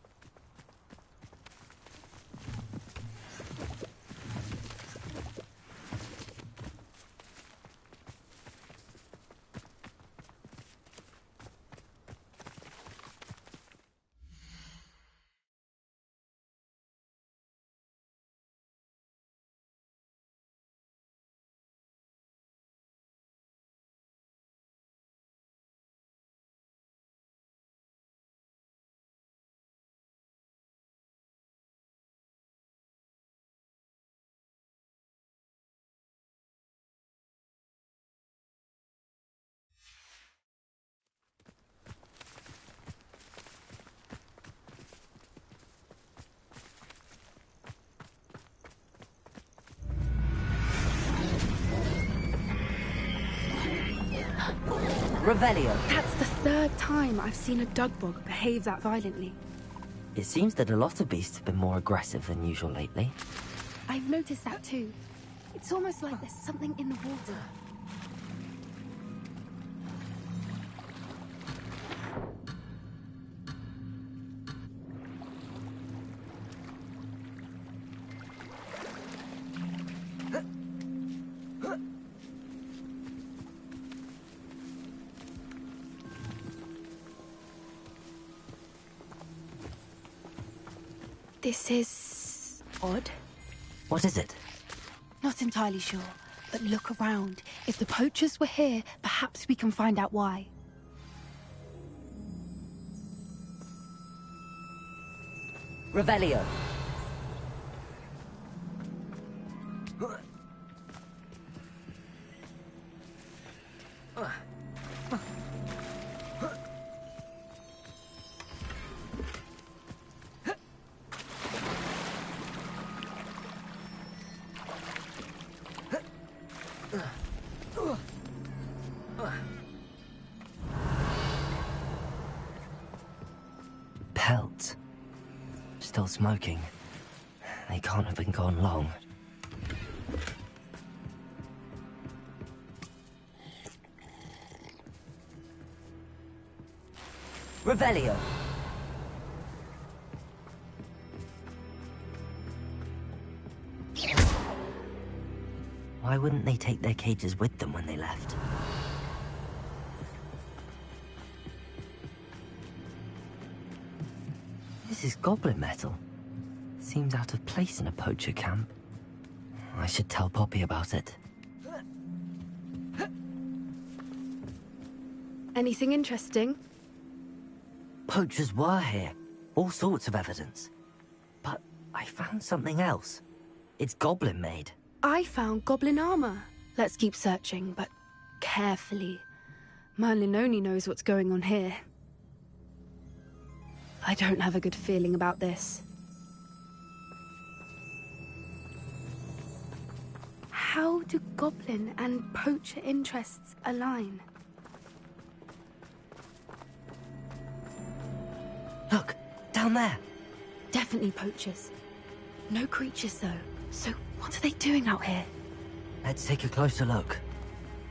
Revelio. That's the third time I've seen a Dugbog behave that violently. It seems that a lot of beasts have been more aggressive than usual lately. I've noticed that too. It's almost like there's something in the water. This is odd. What is it? Not entirely sure, but look around. If the poachers were here, perhaps we can find out why. Revelio. Pelt. Still smoking. They can't have been gone long. Revelio. Why wouldn't they take their cages with them when they left? This is goblin metal. Seems out of place in a poacher camp. I should tell Poppy about it. Anything interesting? Poachers were here. All sorts of evidence. But I found something else. It's goblin made. I found goblin armor. Let's keep searching, but carefully. Merlin only knows what's going on here. I don't have a good feeling about this. How do goblin and poacher interests align? Look, down there. Definitely poachers. No creatures, though. So what are they doing out here? Let's take a closer look.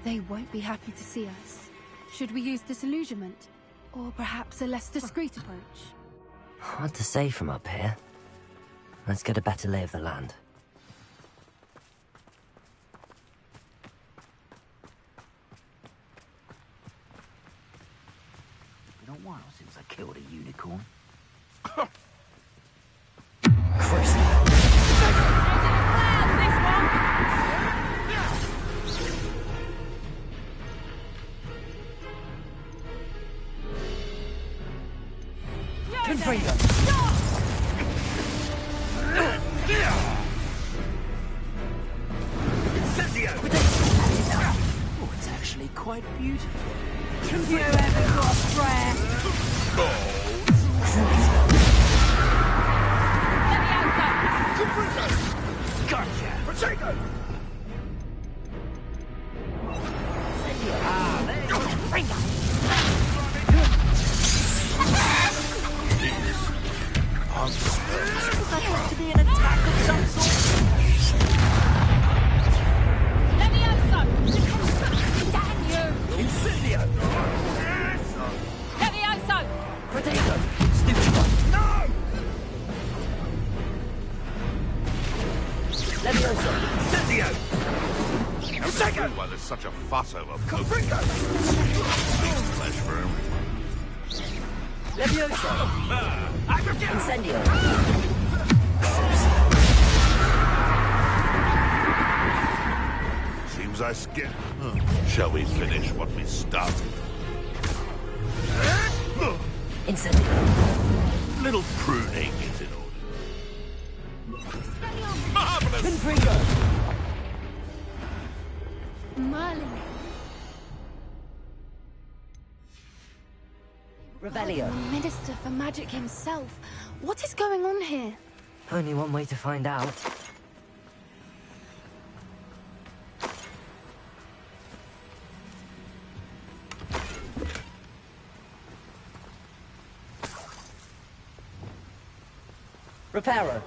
They won't be happy to see us. Should we use disillusionment? Or perhaps a less discreet approach? Hard to say from up here. Let's get a better lay of the land. Been a while since I killed a unicorn. Oh, it's actually quite beautiful. Have you ever got a prayer? Gotcha! Potato! Ah, there you go. Does that have to be an attack of some sort? Incendio! Levioso! Potato! Stupid one! No! Levioso! Incendio! Never knew why there's such a fuss over Caprico! flesh for everyone. Levioso! Incendio! Seems I skipped. Shall we finish what we started? Incendio! Little pruning is in order. Marvelous! Confringo! Merlin. Revelio. The Minister for Magic himself. What is going on here? Only one way to find out. Reparo!